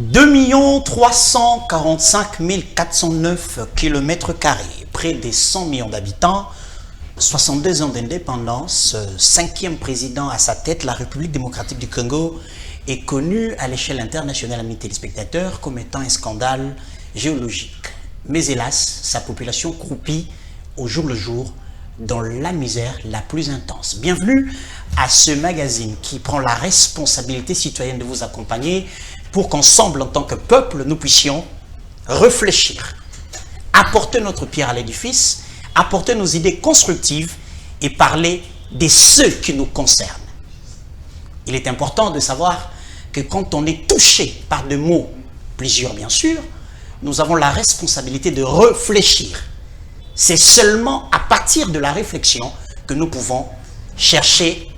2 345 409 km², près des 100 millions d'habitants, 62 ans d'indépendance, 5e président à sa tête, la République démocratique du Congo est connue à l'échelle internationale, amis téléspectateurs, comme étant un scandale géologique. Mais hélas, sa population croupit au jour le jour dans la misère la plus intense. Bienvenue à ce magazine qui prend la responsabilité citoyenne de vous accompagner pour qu'ensemble, en tant que peuple, nous puissions réfléchir, apporter notre pierre à l'édifice, apporter nos idées constructives et parler de ceux qui nous concernent. Il est important de savoir que quand on est touché par des mots, plusieurs bien sûr, nous avons la responsabilité de réfléchir. C'est seulement à partir de la réflexion que nous pouvons chercher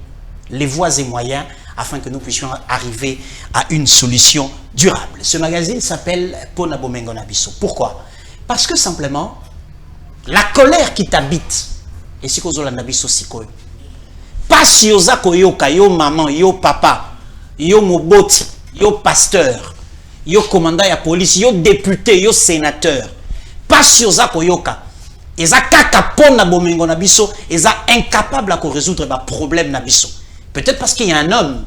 les voies et moyens afin que nous puissions arriver à une solution durable. Ce magazine s'appelle Pona Bomengo na biso. Pourquoi? Parce que simplement, la colère qui t'habite, et si qu'on a biso sikoyo, pas si oza koyoka, yo maman, yo papa, yo moboti, yo pasteur, yo commandant ya police, yo député, yo sénateur, pas si oza koyoka, eza kaka pona bomengo na biso, eza incapable à résoudre les problèmes na biso. Peut-être parce qu'il y a un homme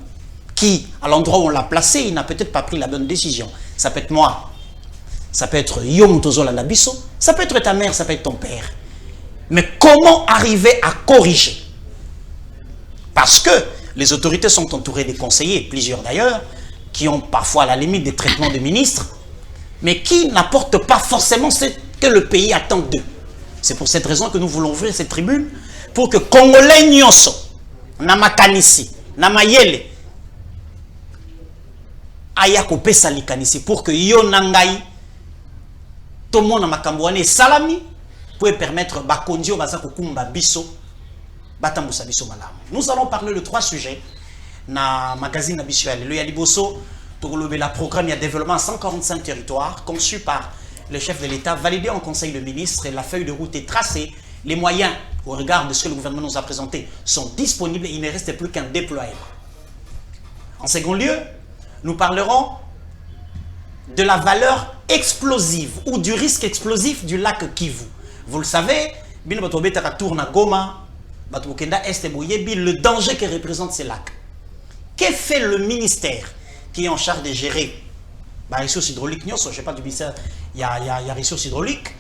qui, à l'endroit où on l'a placé, il n'a peut-être pas pris la bonne décision. Ça peut être moi, ça peut être Yom Tozola Nabiso, ça peut être ta mère, ça peut être ton père. Mais comment arriver à corriger? Parce que les autorités sont entourées des conseillers, plusieurs d'ailleurs, qui ont parfois à la limite des traitements de ministres, mais qui n'apportent pas forcément ce que le pays attend d'eux. C'est pour cette raison que nous voulons ouvrir cette tribune, pour que Congolais nyonso, Namakanisi, Namayele, Ayako pesa likanisi, pour que yo nangai, tout le monde na makambouane salami, pour permettre bakondio bazako kumba biso, batambusa biso malamu. Nous allons parler de 3 sujets na magazine Abisso le Yaliboso, pour le programme de développement à 145 territoires, conçu par le chef de l'État, validé en Conseil de ministres, et la feuille de route est tracée. Les moyens, au regard de ce que le gouvernement nous a présenté, sont disponibles et il ne reste plus qu'un déploiement. En second lieu, nous parlerons de la valeur explosive ou du risque explosif du lac Kivu. Vous le savez, le danger que représente ces lacs. Que fait le ministère qui est en charge de gérer les ressources hydrauliques? Je ne sais pas du ministère, il y a ressources hydrauliques.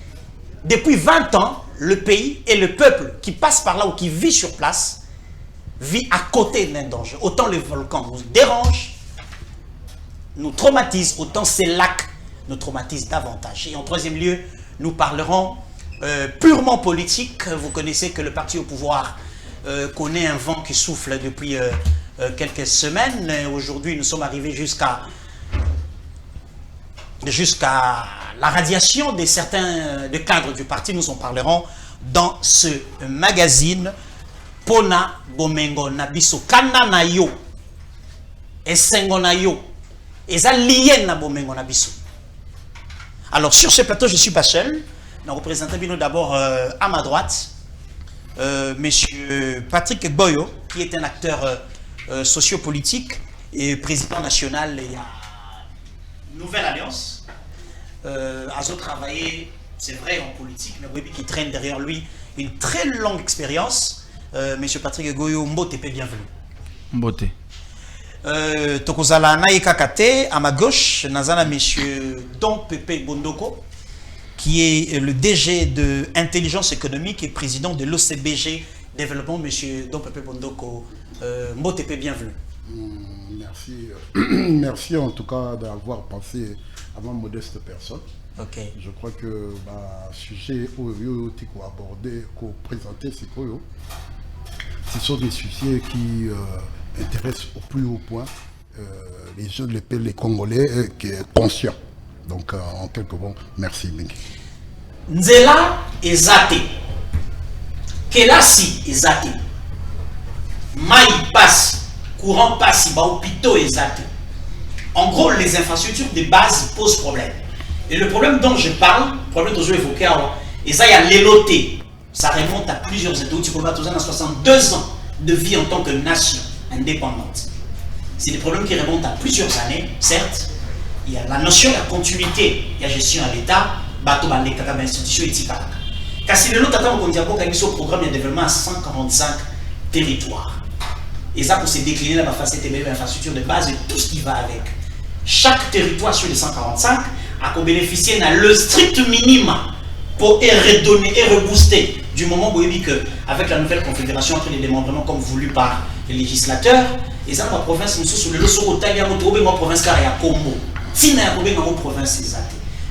Depuis 20 ans, le pays et le peuple qui passe par là ou qui vit sur place vit à côté d'un danger. Autant les volcans nous dérangent, nous traumatisent, autant ces lacs nous traumatisent davantage. Et en troisième lieu, nous parlerons purement politique. Vous connaissez que le parti au pouvoir connaît un vent qui souffle depuis quelques semaines. Aujourd'hui, nous sommes arrivés jusqu'à la radiation de certains cadres du parti. Nous en parlerons dans ce magazine Pona Bomengo na biso. Kana na yo esengo na yo eza lié na Bomengo na biso. Alors sur ce plateau, je ne suis pas seul. Nous représentons d'abord à ma droite monsieur Patrick Boyo, qui est un acteur sociopolitique et président national de la Nouvelle Alliance. Azo travaillé, c'est vrai, en politique, mais qui traîne derrière lui une très longue expérience. Monsieur Patrick Goyo, Mbote, bienvenue. Mbote. Tokozala Naïka Kate, à ma gauche, Nazana monsieur Don Pepe Bondoko, qui est le DG de Intelligence économique et président de l'OCBG Développement. Monsieur Don Pepe Bondoko, Mbote, bienvenue. Merci. Merci en tout cas d'avoir pensé à ma modeste personne. Okay. Je crois que le sujet qu'on a abordé, qu'on a présenté, ce sont des sujets qui intéressent au plus haut point les jeunes, les Congolais qui sont conscients. Donc en quelques mots, merci. Nzela ezate, Kelasi ezate, Maï passe, courant passe, hôpitaux ezate. En gros, les infrastructures de base posent problème. Et le problème dont je parle, le problème que je vais évoquer, et ça, il y a l'éloté. Ça remonte à plusieurs états. Tu peux 62 ans de vie en tant que nation indépendante. C'est des problèmes qui remontent à plusieurs années, certes, il y a la notion de la continuité, il y a gestion à l'État, bateau balé kaka institution éthique. Car si le lot attend qu'on dit un programme de développement à 145 territoires. Et ça pour se décliner dans la facette de l'infrastructure de base et tout ce qui va avec. Chaque territoire sur les 145 a bénéficié d'un le strict minimum pour redonner et rebooster du moment où il dit qu'avec la nouvelle confédération entre les démembrements comme voulu par les législateurs, et ça dans la province, nous sommes sur le sol au Talia, nous trouvons en province car il y a Congo. Si nous avons en province, c'est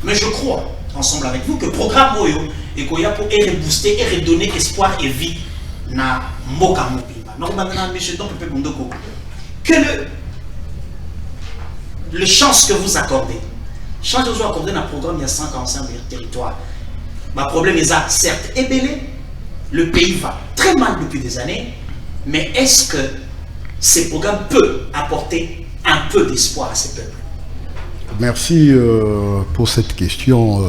mais je crois, ensemble avec vous, que le programme Oyo est pour rebooster et redonner espoir et vie na Moka Mopimba. Donc maintenant, monsieur Don Pepe Bundoko, que le chance que vous accordez, chance que vous accordez dans le programme, il y a 145 territoires. Le problème est ça, certes, ébélé, le pays va très mal depuis des années, mais est-ce que ces programmes peuvent apporter un peu d'espoir à ces peuples? Merci pour cette question,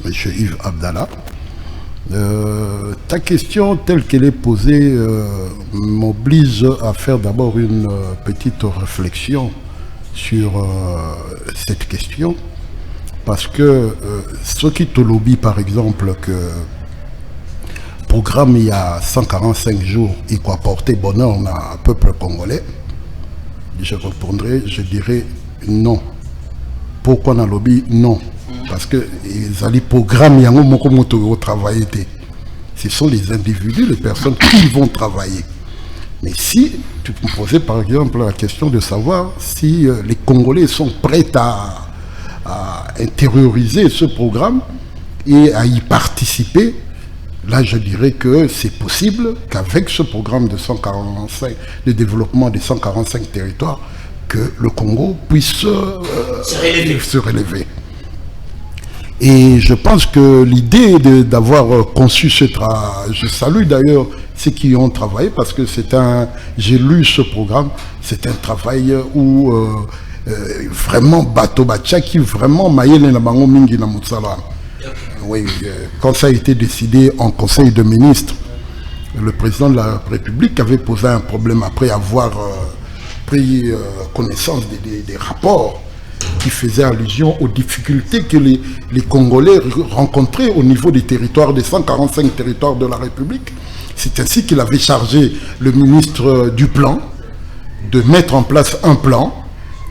M. Yves Abdallah. Ta question telle qu'elle est posée m'oblige à faire d'abord une petite réflexion sur cette question, parce que ceux qui te lobby par exemple que programme il y a 145 jours il peut apporter bonheur à un peuple congolais, je répondrai, je dirais non. Pourquoi on a lobby? Non. Parce que les alliés programmes au travail, ce sont les individus, les personnes qui vont travailler. Mais si tu me posais par exemple la question de savoir si les Congolais sont prêts à intérioriser ce programme et à y participer, là je dirais que c'est possible qu'avec ce programme de 145, de développement des 145 territoires, que le Congo puisse se relever. Et je pense que l'idée d'avoir conçu ce travail, je salue d'ailleurs ceux qui ont travaillé, parce que j'ai lu ce programme, c'est un travail où vraiment bateau bacha qui vraiment maïele na bango mingi na mutsala. Oui, quand ça a été décidé en Conseil de ministres, le président de la République avait posé un problème après avoir pris connaissance des rapports qui faisaient allusion aux difficultés que les Congolais rencontraient au niveau des territoires, des 145 territoires de la République. C'est ainsi qu'il avait chargé le ministre du Plan de mettre en place un plan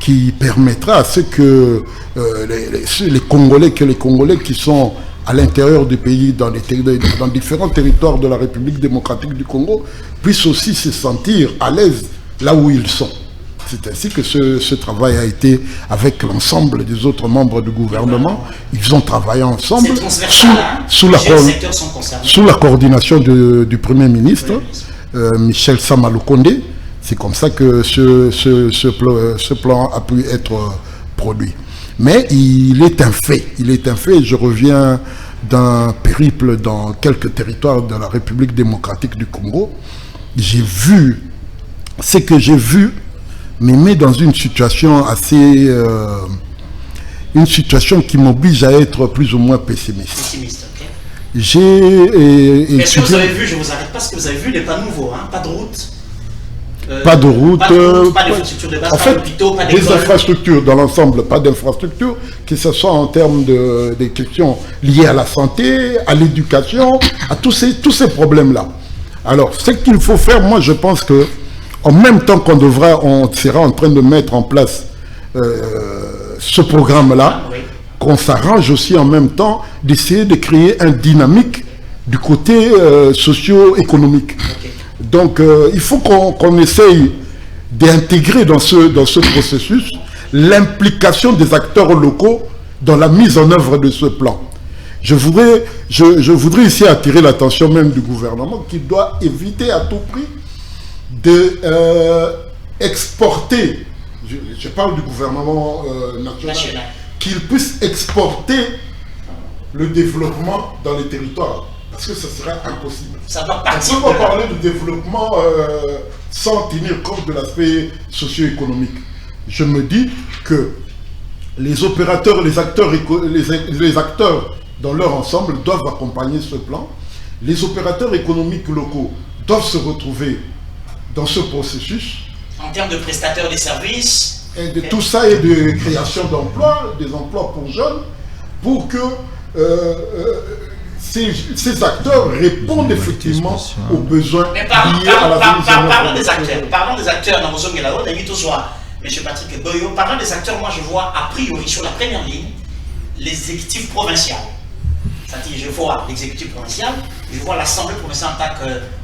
qui permettra à ce que les Congolais qui sont à l'intérieur du pays, dans différents territoires de la République démocratique du Congo, puissent aussi se sentir à l'aise là où ils sont. C'est ainsi que ce travail a été avec l'ensemble des autres membres du gouvernement. Ils ont travaillé ensemble sous la coordination du Premier ministre, Michel Samaloukonde. C'est comme ça que ce plan a pu être produit. Mais il est un fait, je reviens d'un périple dans quelques territoires de la République démocratique du Congo. J'ai vu ce que j'ai vu, me met dans une situation assez... une situation qui m'oblige à être plus ou moins pessimiste. Okay. Mais ce que vous avez vu, je ne vous arrête pas, ce que vous avez vu n'est pas nouveau, hein? Pas de route. Pas de route, pas d'infrastructures de base, en fait, pas d'hôpitaux, pas d'écoles. Des infrastructures dans l'ensemble, pas d'infrastructures, que ce soit en termes des questions liées à la santé, à l'éducation, à tous ces problèmes-là. Alors, ce qu'il faut faire, moi je pense que en même temps on sera en train de mettre en place ce programme-là, qu'on s'arrange aussi en même temps d'essayer de créer un dynamique du côté socio-économique. Okay. Donc il faut qu'on essaye d'intégrer dans ce processus l'implication des acteurs locaux dans la mise en œuvre de ce plan. Je voudrais ici attirer l'attention même du gouvernement qui doit éviter à tout prix d'exporter, je parle du gouvernement national, qu'il puisse exporter le développement dans les territoires. Parce que ce serait impossible. Ça doit partir. On ne peut pas parler de développement sans tenir compte de l'aspect socio-économique. Je me dis que les opérateurs, les acteurs dans leur ensemble doivent accompagner ce plan. Les opérateurs économiques locaux doivent se retrouver dans ce processus. En termes de prestataires des services, Et de tout ça et de création d'emplois, des emplois pour jeunes, pour que ces acteurs répondent effectivement aux besoins liés à la parlons des acteurs dans vos là-haut, M. Patrick Boyo, parlant des acteurs, moi je vois a priori sur la première ligne l'exécutif provincial. C'est-à-dire, je vois l'exécutif provincial, je vois l'Assemblée provinciale en tant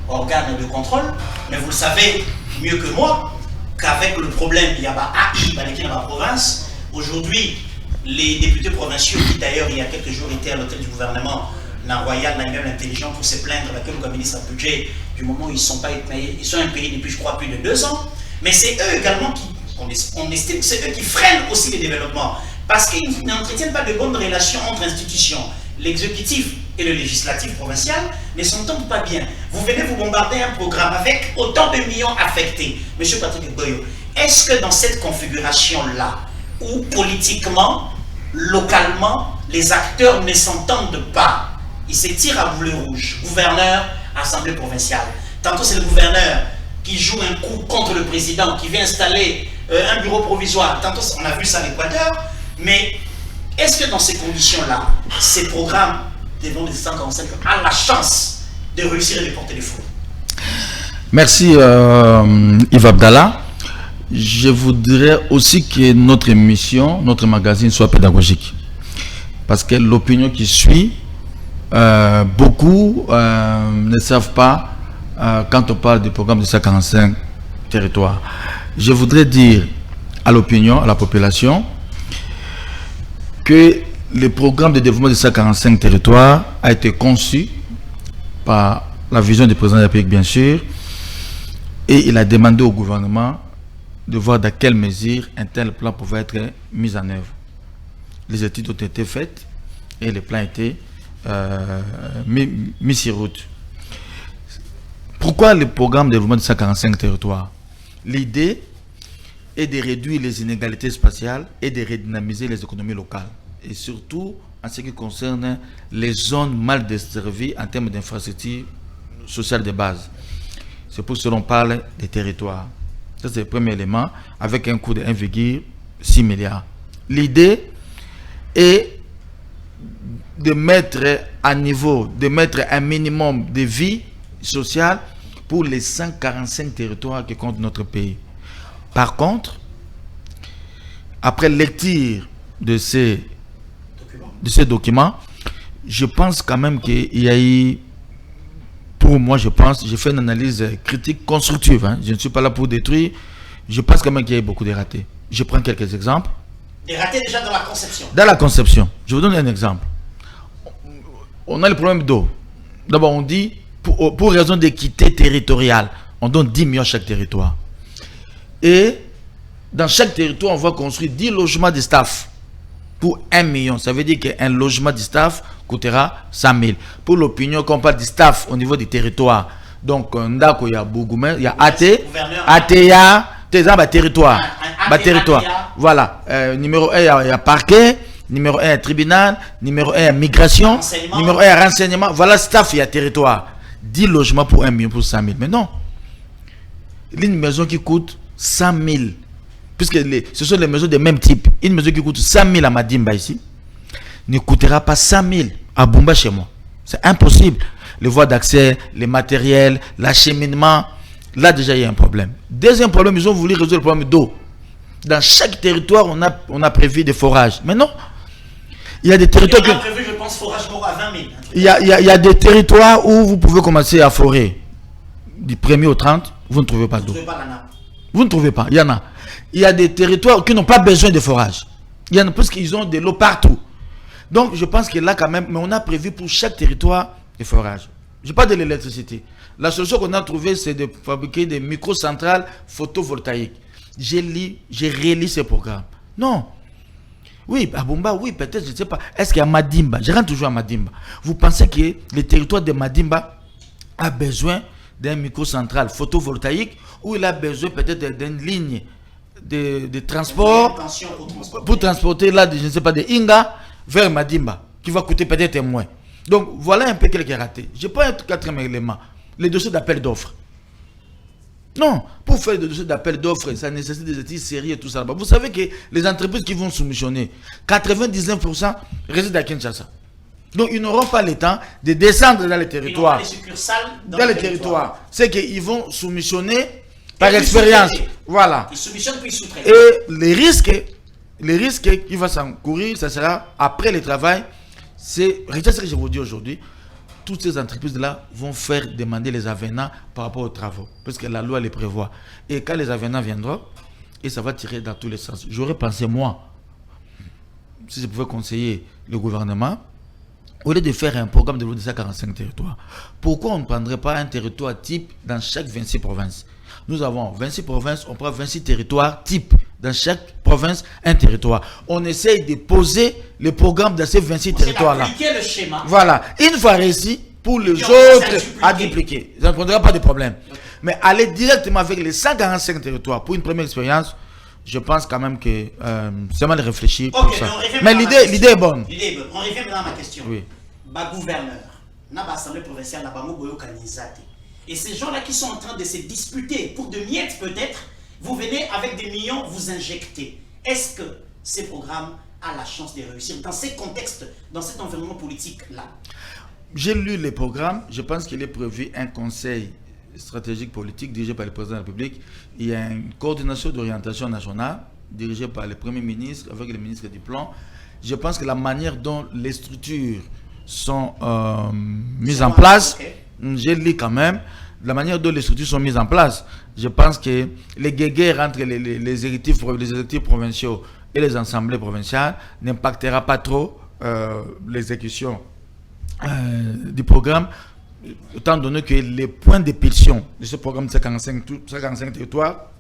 qu'organe de contrôle, mais vous le savez mieux que moi qu'avec le problème, il y a AI dans la province. Aujourd'hui, les députés provinciaux, qui d'ailleurs il y a quelques jours étaient à l'hôtel du gouvernement, la Royal, la même intelligent pour se plaindre avec le ministre du budget, du moment où ils ne sont pas payés, ils sont impayés depuis, je crois, plus de 2 ans. Mais c'est eux également qui, on estime que c'est eux qui freinent aussi les développements, parce qu'ils n'entretiennent pas de bonnes relations entre institutions. L'exécutif et le législatif provincial ne s'entendent pas bien. Vous venez vous bombarder un programme avec autant de millions affectés. Monsieur Patrick Boyo, est-ce que dans cette configuration-là, où politiquement, localement, les acteurs ne s'entendent pas, ils se tirent à boulet rouge, gouverneur, assemblée provinciale. Tantôt c'est le gouverneur qui joue un coup contre le président, qui vient installer un bureau provisoire. Tantôt on a vu ça à l'Équateur, mais est-ce que dans ces conditions-là, ces programmes devant les 145 ont la chance de réussir et de porter les fruits? Merci Yves Abdallah. Je voudrais aussi que notre émission, notre magazine soit pédagogique. Parce que l'opinion qui suit, beaucoup ne savent pas quand on parle du programme de 145 territoires. Je voudrais dire à l'opinion, à la population, que le programme de développement de 145 territoires a été conçu par la vision du président de la République, bien sûr, et il a demandé au gouvernement de voir dans quelle mesure un tel plan pouvait être mis en œuvre. Les études ont été faites et le plan a été mis sur route. Pourquoi le programme de développement de 145 territoires? L'idée est de réduire les inégalités spatiales et de redynamiser les économies locales. Et surtout en ce qui concerne les zones mal desservies en termes d'infrastructures sociales de base. C'est pour cela qu'on parle des territoires. Ça, c'est le premier élément, avec un coût de 1,6 milliard. L'idée est de mettre à niveau, de mettre un minimum de vie sociale pour les 145 territoires qui comptent notre pays. Par contre, après lecture de ces documents, je pense quand même qu'il y a eu, pour moi, j'ai fait une analyse critique constructive. Hein. Je ne suis pas là pour détruire. Je pense quand même qu'il y a eu beaucoup de ratés. Je prends quelques exemples. Des ratés déjà dans la conception. Dans la conception. Je vous donne un exemple. On a le problème d'eau. D'abord, on dit, pour raison d'équité territoriale, on donne 10 millions à chaque territoire. Et dans chaque territoire, on va construire 10 logements de staff pour 1 million. Ça veut dire qu'un logement de staff coûtera 100 000. Pour l'opinion, quand on parle de staff au niveau du territoire, donc, il y a Bougoumé, il y a ATA, territoire. Voilà. Numéro 1, il y a parquet. Numéro 1, tribunal. Numéro 1, migration. Numéro 1, renseignement. Voilà, staff, il y a territoire. 10 logements pour 1 million pour 100 000. Mais non. Une maison qui coûte 100 000. Puisque ce sont les maisons de même type. Une maison qui coûte 100 000 à Madimba ici ne coûtera pas 100 000 à Bumba chez moi. C'est impossible. Les voies d'accès, les matériels, l'acheminement. Là, déjà, il y a un problème. Deuxième problème, ils ont voulu résoudre le problème d'eau. Dans chaque territoire, on a prévu des forages. Mais non. Il y a des territoires on a prévu, je pense, forage d'eau à 20 000. Il y a des territoires où vous pouvez commencer à forer. Du 1er au 30, vous ne trouvez pas d'eau. Vous ne trouvez pas. Il y en a. Il y a des territoires qui n'ont pas besoin de forage. Il y en a parce qu'ils ont de l'eau partout. Donc, je pense que là, quand même, mais on a prévu pour chaque territoire des forages. Je parle de l'électricité. La solution qu'on a trouvée, c'est de fabriquer des microcentrales photovoltaïques. J'ai réalisé ce programme. Non. Oui, à Bumba, oui, peut-être, je ne sais pas. Est-ce qu'il y a Madimba? Je rentre toujours à Madimba. Vous pensez que le territoire de Madimba a besoin d'une microcentrale photovoltaïque ou il a besoin peut-être d'une ligne de transport pour transporter là, je ne sais pas, de Inga vers Madimba, qui va coûter peut-être moins. Donc, voilà un peu quelques ratés. Je prends un quatrième élément, les dossiers d'appel d'offres. Non, pour faire des dossiers d'appel d'offres, ça nécessite des études sérieuses et tout ça. Vous savez que les entreprises qui vont soumissionner, 99% résident à Kinshasa. Donc, ils n'auront pas le temps de descendre dans les territoires. Ils n'ont pas les succursales dans les territoires. C'est qu'ils vont soumissionner par expérience. Voilà. Ils soumissionnent puis ils sous-traitent. Et les risques qu'il va s'encourir, ça sera après le travail. C'est ce que je vous dis aujourd'hui. Toutes ces entreprises-là vont faire demander les avenants par rapport aux travaux. Parce que la loi les prévoit. Et quand les avenants viendront, et ça va tirer dans tous les sens. J'aurais pensé, moi, si je pouvais conseiller le gouvernement, au lieu de faire un programme de 45 territoires, pourquoi on ne prendrait pas un territoire type dans chaque 26 provinces? Nous avons 26 provinces, on prend 26 territoires type. Dans chaque province, un territoire. On essaye de poser le programme dans ces 26 territoires-là. Le schéma. Voilà. Une fois réussi, pour les autres, à dupliquer. Ça ne prendra pas de problème. Okay. Mais aller directement avec les 145 territoires pour une première expérience, je pense quand même que c'est mal réfléchi pour ça. Mais l'idée est bonne. L'idée est bonne. On revient maintenant à ma question. Oui. Gouverneur, l'Assemblée provinciale, et ces gens-là qui sont en train de se disputer pour de miettes peut-être, vous venez avec des millions, vous injectez. Est-ce que ces programmes a la chance de réussir dans ces contextes, dans cet environnement politique-là? J'ai lu les programmes. Je pense qu'il est prévu un conseil stratégique politique dirigé par le président de la République. Il y a une coordination d'orientation nationale dirigée par le Premier ministre avec le ministre du Plan. Je pense que la manière dont les structures sont mises en place, j'ai lu quand même, la manière dont les structures sont mises en place, je pense que les guéguerres entre les exécutifs provinciaux et les assemblées provinciales n'impactera pas trop l'exécution du programme, étant donné que les points d'impulsion de ce programme de 55 territoires,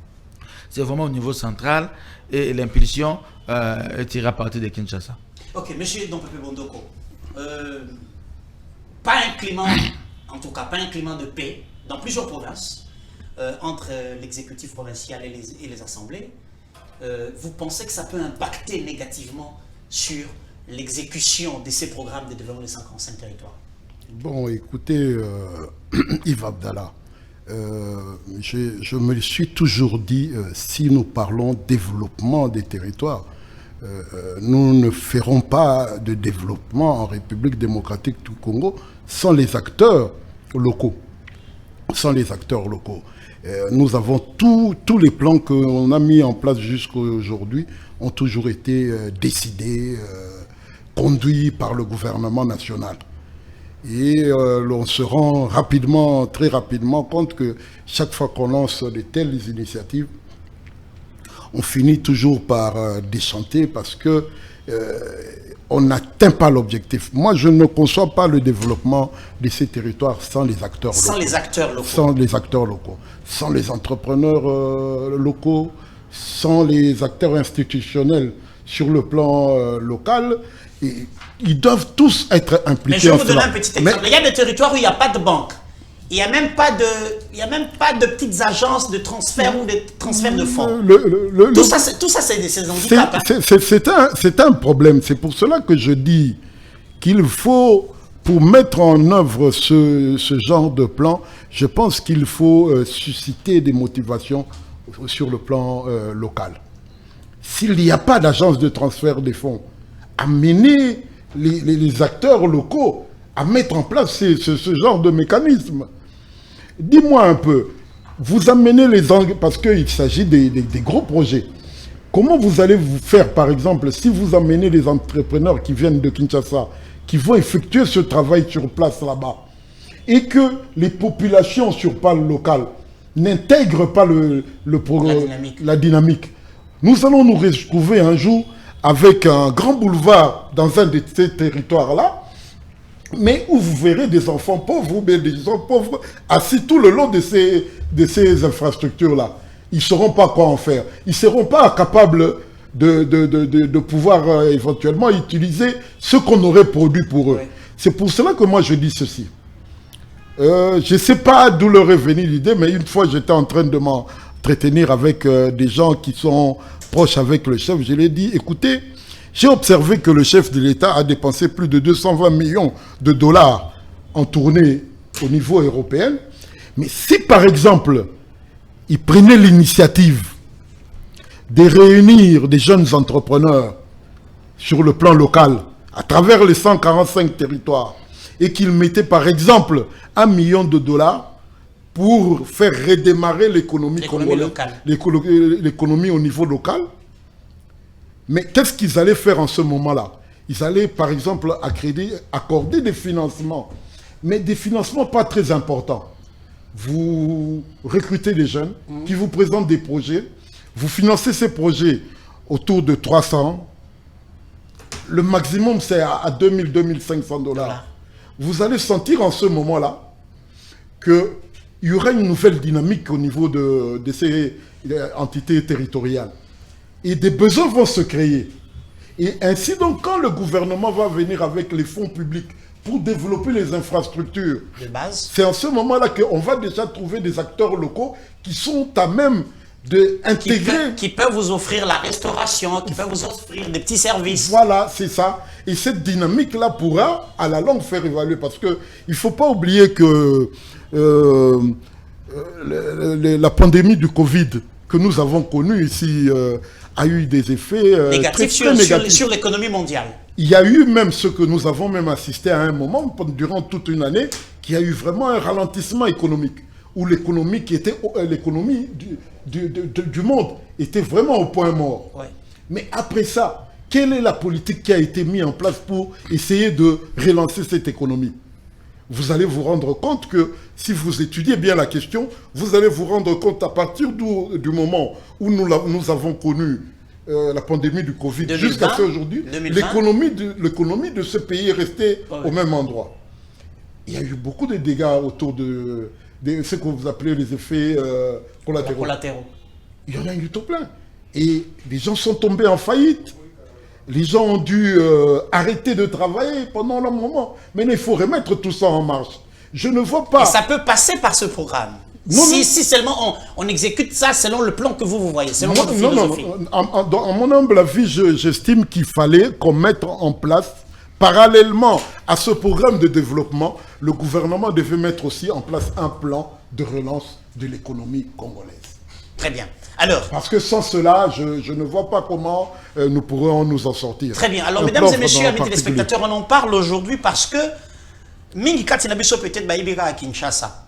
c'est vraiment au niveau central et l'impulsion est à partir de Kinshasa. Ok, monsieur Dompepe Bondoko, pas un climat, en tout cas pas un climat de paix dans plusieurs provinces entre l'exécutif provincial et les assemblées. Vous pensez que ça peut impacter négativement sur l'exécution de ces programmes de développement des 55 territoires? Bon, écoutez, Yves Abdallah, je me suis toujours dit, si nous parlons développement des territoires, nous ne ferons pas de développement en République démocratique du Congo sans les acteurs locaux. Sans les acteurs locaux. Nous avons tous les plans qu'on a mis en place jusqu'à aujourd'hui ont toujours été décidés, conduits par le gouvernement national. Et on se rend rapidement, très rapidement compte que chaque fois qu'on lance de telles initiatives, on finit toujours par déchanter parce que on n'atteint pas l'objectif. Moi, je ne conçois pas le développement de ces territoires sans les acteurs locaux. Sans les acteurs locaux. Sans les acteurs locaux. Sans les entrepreneurs locaux, sans les acteurs institutionnels sur le plan local. Et ils doivent tous être impliqués. Mais je vais vous donner un petit exemple. Il y a des territoires où il n'y a pas de banque. Il n'y a même pas de petites agences de transfert ou de transfert de fonds. Tout ça, c'est des handicaps. C'est un problème. C'est pour cela que je dis qu'il faut, pour mettre en œuvre ce genre de plan, je pense qu'il faut susciter des motivations sur le plan local. S'il n'y a pas d'agence de transfert des fonds, amener les acteurs locaux à mettre en place ce genre de mécanisme. Dis-moi un peu, vous amenez parce qu'il s'agit des gros projets. Comment vous allez vous faire, par exemple, si vous amenez les entrepreneurs qui viennent de Kinshasa, qui vont effectuer ce travail sur place là-bas, et que les populations sur plan local n'intègrent pas la dynamique. Nous allons nous retrouver un jour avec un grand boulevard dans un de ces territoires-là, mais où vous verrez des enfants pauvres ou bien des gens pauvres assis tout le long de ces infrastructures-là. Ils ne sauront pas quoi en faire. Ils ne seront pas capables de pouvoir éventuellement utiliser ce qu'on aurait produit pour eux. Oui. C'est pour cela que moi je dis ceci. Je ne sais pas d'où leur est venue l'idée, mais une fois j'étais en train de m'entretenir avec des gens qui sont proches avec le chef. Je lui ai dit, écoutez, j'ai observé que le chef de l'État a dépensé plus de 220 millions de dollars en tournée au niveau européen. Mais si par exemple, il prenait l'initiative de réunir des jeunes entrepreneurs sur le plan local, à travers les 145 territoires, et qu'il mettait par exemple $1 million pour faire redémarrer l'économie congolaise, l'économie au niveau local. Mais qu'est-ce qu'ils allaient faire en ce moment-là? Ils allaient par exemple accorder des financements, mais des financements pas très importants. Vous recrutez des jeunes qui vous présentent des projets, vous financez ces projets autour de 300, le maximum c'est à $2 500. Vous allez sentir en ce moment-là qu'il y aura une nouvelle dynamique au niveau de ces entités territoriales. Et des besoins vont se créer. Et ainsi donc, quand le gouvernement va venir avec les fonds publics pour développer les infrastructures de base, c'est en ce moment-là qu'on va déjà trouver des acteurs locaux qui sont à même d'intégrer... Qui peuvent vous offrir la restauration, qui peuvent vous offrir des petits services. Voilà, c'est ça. Et cette dynamique-là pourra, à la longue, faire évaluer. Parce qu'il ne faut pas oublier que la pandémie du Covid que nous avons connue ici a eu des effets négatifs sur l'économie mondiale. Il y a eu même ce que nous avons même assisté à un moment, durant toute une année, qu'il y a eu vraiment un ralentissement économique, où l'économie du monde était vraiment au point mort. Ouais. Mais après ça, quelle est la politique qui a été mise en place pour essayer de relancer cette économie? Vous allez vous rendre compte que si vous étudiez bien la question, vous allez vous rendre compte à partir du moment où nous avons connu la pandémie du Covid jusqu'à aujourd'hui, l'économie de ce pays est restée au même endroit. Il y a eu beaucoup de dégâts autour de ce que vous appelez les effets collatéraux. Il y en a eu tout plein. Et les gens sont tombés en faillite. Les gens ont dû arrêter de travailler pendant un moment. Mais il faut remettre tout ça en marche. Je ne vois pas... Et ça peut passer par ce programme. Si seulement on exécute ça selon le plan que vous voyez, selon votre philosophie. Dans mon humble avis, j'estime qu'il fallait qu'on mette en place, parallèlement à ce programme de développement, le gouvernement devait mettre aussi en place un plan de relance de l'économie congolaise. Très bien. Alors, parce que sans cela, je ne vois pas comment nous pourrons nous en sortir. Très bien. Alors, mesdames et messieurs, amis téléspectateurs, on en parle aujourd'hui parce que Mingi Katinabiso peut-être Baïbira à Kinshasa.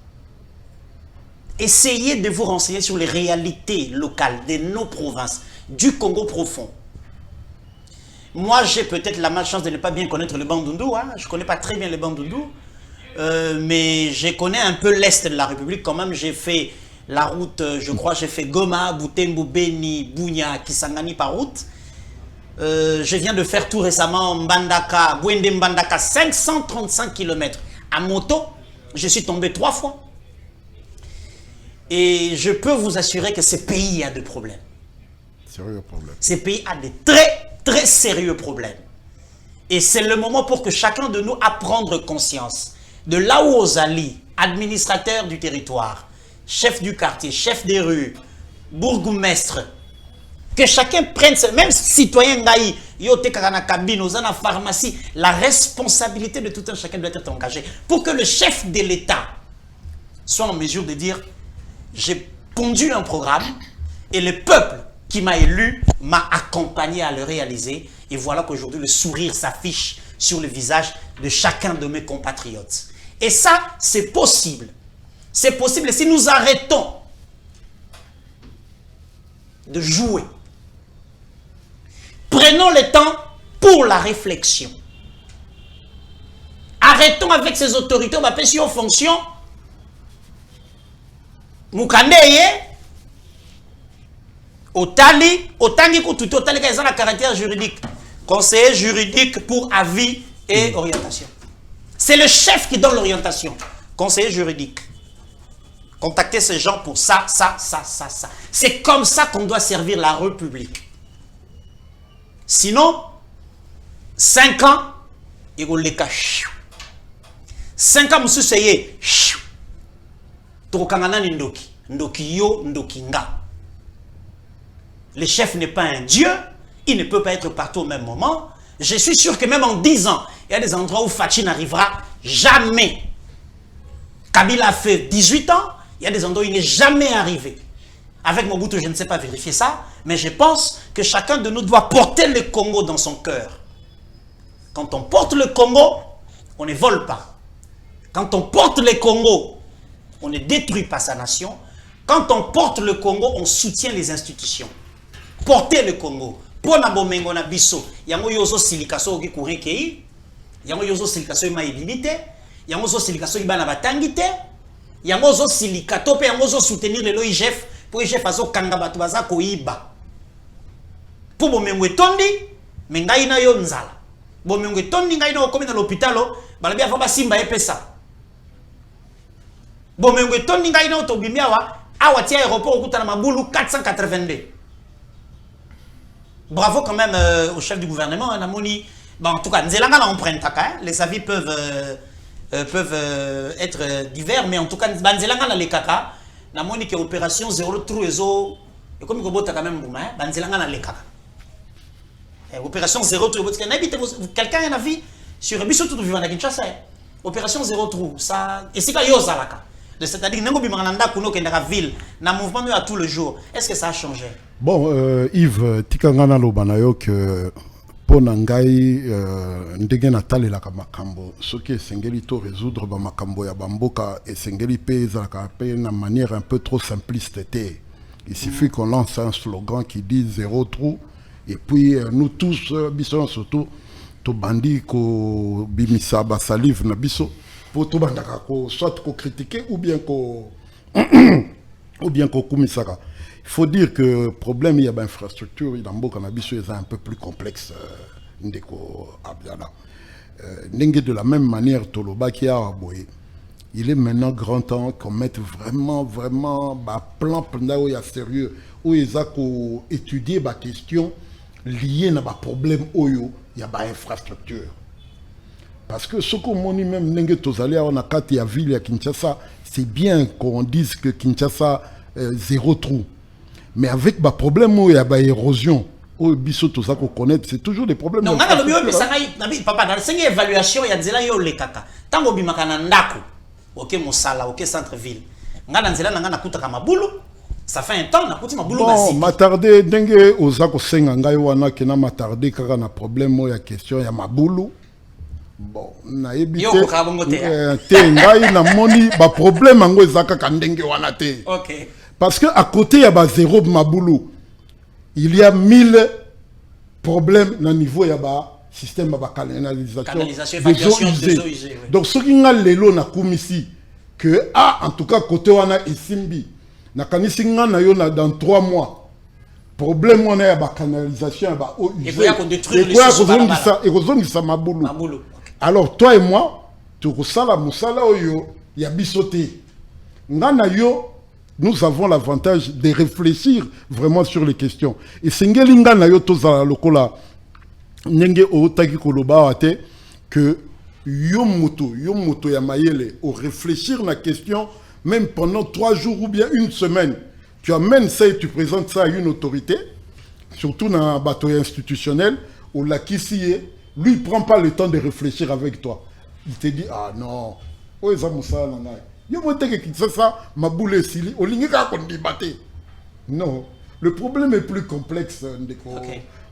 Essayez de vous renseigner sur les réalités locales de nos provinces, du Congo profond. Moi, j'ai peut-être la malchance de ne pas bien connaître le Bandundu. Hein. Je ne connais pas très bien le Bandundu. Mais je connais un peu l'Est de la République. Quand même, j'ai fait la route, je crois, j'ai fait Goma, Butembo, Beni, Bunia, Kisangani par route. Je viens de faire tout récemment Mbandaka, Bwende Mbandaka, 535 km. À moto, je suis tombé 3 fois. Et je peux vous assurer que ce pays a des problèmes. Sérieux problème. Ce pays a des très, très sérieux problèmes. Et c'est le moment pour que chacun de nous à prendre conscience de là où Ozali, administrateur du territoire, chef du quartier, chef des rues, bourgmestre, que chacun prenne, même citoyen Ngaï, yote kakana cabine, aux la pharmacie, la responsabilité de tout un chacun doit être engagée pour que le chef de l'État soit en mesure de dire: j'ai conduit un programme et le peuple qui m'a élu m'a accompagné à le réaliser. Et voilà qu'aujourd'hui, le sourire s'affiche sur le visage de chacun de mes compatriotes. Et ça, c'est possible. C'est possible si nous arrêtons de jouer. Prenons le temps pour la réflexion. Arrêtons avec ces autorités, on va passer en fonction. Moukandeye, Otali Koututi, Otali qui a la caractère juridique. Conseiller juridique pour avis et orientation. C'est le chef qui donne l'orientation. Conseiller juridique. Contactez ces gens pour ça, ça, ça, ça, ça. C'est comme ça qu'on doit servir la République. Sinon, 5 ans, il y a les cas. 5 ans, monsieur Seye. Le chef n'est pas un dieu, il ne peut pas être partout au même moment. Je suis sûr que même en 10 ans, il y a des endroits où Fachi n'arrivera jamais. Kabila a fait 18 ans, il y a des endroits où il n'est jamais arrivé. Avec Mobutu, je ne sais pas vérifier ça, mais je pense que chacun de nous doit porter le Congo dans son cœur. Quand on porte le Congo, on ne vole pas. Quand on porte le Congo, on ne détruit pas sa nation. Quand on porte le Congo, on soutient les institutions. Porter le Congo. Pour na bomengo na biso, yango yozo silikaso ki courir kei, yango yozo silikaso ma ibilité, yango yozo silikaso ibana batangité, yango yozo silikato pe yango yozo soutenir le IGF pour IGF azo kanga batu baza koiba. Pour bomengo etondi, mengai na yo nzala. Bomengo etondi ngai na okomi na l'hôpitalo, balabi afaba simba epesa. Bomengo etondi ngai na otobimiawa, awa tia aéroport okuta na mabulu 482. Bravo quand même au chef du gouvernement, bon, en tout cas, les avis peuvent être divers, mais en tout cas, les kaka, namoni que opération 0 trou ezo, et comme il quand même les kaka. Opération 0 trou, quelqu'un a un avis sur Biso tout vivant à Kinshasa. Opération 0 trou, ça, et c'est quoi Yozalaka? C'est-à-dire, que ville, na mouvement à tout le jour. Est-ce que ça a changé? Bon, Yves, tikangana lobanayo que ponangai ndenge natale la makambo, ce qui est sengeli to résoudre ba makambo ya bamboka et sengeli pesa ka na manière un peu trop simpliste. Il suffit qu'on lance un slogan qui dit 0 trou et puis nous tous bisons surtout to bandi ko bimisa ba salive na biso. Pour tout bandaka ko soit ko critiquer ou bien ko kumisaka. Il faut dire que le problème il y a infrastructure il y a un peu plus complexe ndeko Abdallah. De la même manière Toloba qui a aboyé. Il est maintenant grand temps qu'on mette vraiment plan où il y a sérieux où ils ont étudier la question liée à problème où il y a infrastructure. Parce que ce qu'on dit même Nenge Tozali on a 4 villes à Kinshasa, c'est bien qu'on dise que Kinshasa 0 trou. Mais avec le problème où il y a érosion, où biso tout ça qu'on connaît, c'est toujours des problèmes. Non, dans le papa dans la évaluation il y a des là les kaka. Tant que bimaka na ndako, OK Mosala, OK centre-ville. Ngana nzela ngana kutaka mabulu. Ça fait un temps na kuti mabulu basi. Bon, matardé ndenge ozako senga ngai wana kena matardé kaka na problème où il y a question ya mabulu. Bon, na ebité te ngai na moni ba problème ngo ezaka kandenge wana te. OK. Parce que à côté il y a zéro mabulu. Il y a 1000 problèmes na niveau ya ba système ba canalisation des eaux usées. Donc ce qui nga lelo na kumisi que en tout cas côté wana esimbi na kanisi nga na yo na dans 3 mois. Problème wana ya ba canalisation ba eau usée. Et vous ya détruire les eaux mabulu. Alors toi et moi, tu resala musala oyo ya bisoté. Ngana yo, nous avons l'avantage de réfléchir vraiment sur les questions. Et sengeli ngana yo tozala lokola nenge otaki koloba ate que yo moto ya mayele au réfléchir la question même pendant 3 jours ou bien 1 semaine. Tu amènes ça et tu présentes ça à une autorité, surtout dans un bateau institutionnel ou la kissié. Lui, il ne prend pas le temps de réfléchir avec toi. Il te dit, ah non, oh, ça moussa, non, non, le problème est plus complexe,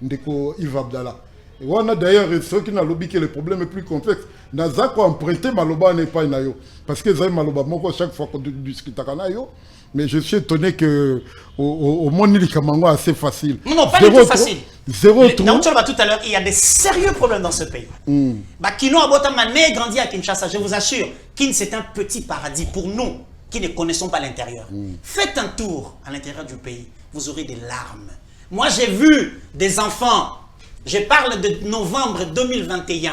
Ndeko Yves Abdallah. Et on a d'ailleurs ceux qui n'ont lobby que le problème est plus complexe. Nazako emprunté Maloba n'est pas nayo. Parce que Zay Maloba, moi, chaque fois qu'on discute avec nayo, mais je suis étonné que au monde il est assez facile. Non, pas du tout facile. 0 trou. Tout à l'heure, il y a des sérieux problèmes dans ce pays. Kino Abotama né grandi à Kinshasa, je vous assure, Kin c'est un petit paradis pour nous qui ne connaissons pas l'intérieur. Faites un tour à l'intérieur du pays, vous aurez des larmes. Moi j'ai vu des enfants, je parle de novembre 2021.